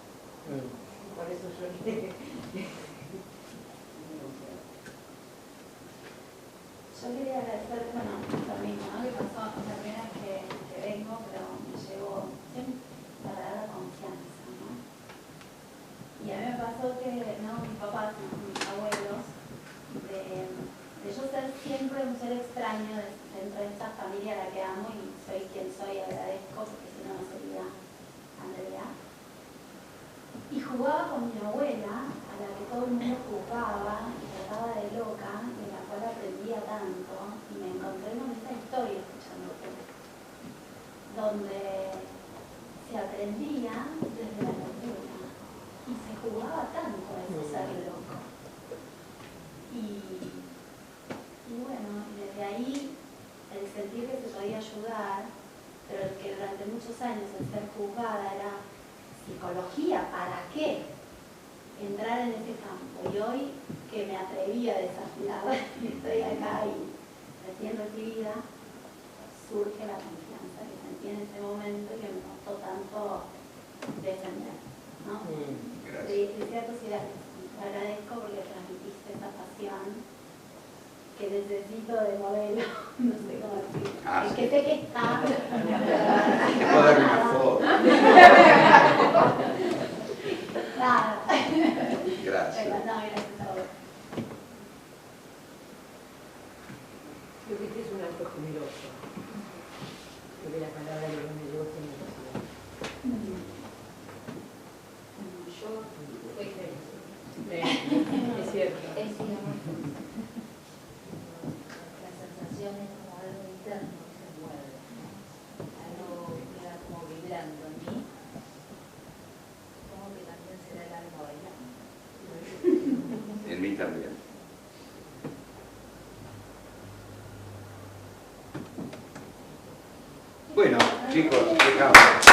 [SPEAKER 3] Por eso lloré.
[SPEAKER 2] Yo quería agradecer, bueno, lo mismo, ¿no? Que pasó la primera vez que vengo, pero me llegó siempre la verdadera confianza, ¿no? Y a mí me pasó que, ¿no? Mis papás, mis abuelos, de yo ser siempre un ser extraño dentro de esta familia a la que amo y soy quien soy, agradezco, porque si no, no sería Andrea. Y jugaba con mi abuela, a la que todo el mundo jugaba y trataba de loca, y en la cual aprendía tanto, y me encontré con esta historia escuchándote, donde se aprendía desde la locura, y se jugaba tanto a ese ser loco. Y bueno, desde ahí el sentir que se podía ayudar, pero que durante muchos años el ser juzgada era psicología, ¿para qué? Entrar en ese campo. Y hoy que me atreví a desafiar y estoy acá y recién recibida, surge la confianza que sentí en ese momento que me costó tanto defender, ¿no?
[SPEAKER 1] Gracias.
[SPEAKER 2] De cierto, sí, te agradezco porque transmitiste esa pasión que necesito de modelo, no sé cómo decir,
[SPEAKER 1] Sí.
[SPEAKER 2] que sé que está.
[SPEAKER 1] Te puedo dar una foto.
[SPEAKER 2] Nada.
[SPEAKER 1] Gracias.
[SPEAKER 2] Pero no, gracias a vos.
[SPEAKER 3] Creo que este es un acto generoso. Creo que la palabra que me llegó es generosidad.
[SPEAKER 2] Yo soy feliz.
[SPEAKER 3] Es cierto.
[SPEAKER 2] Es cierto. La sensación es como algo interno que se mueve. Algo que queda como vibrando en mí. Como que también será el alma bailando.
[SPEAKER 1] En mí también. Bueno, chicos, dejamos.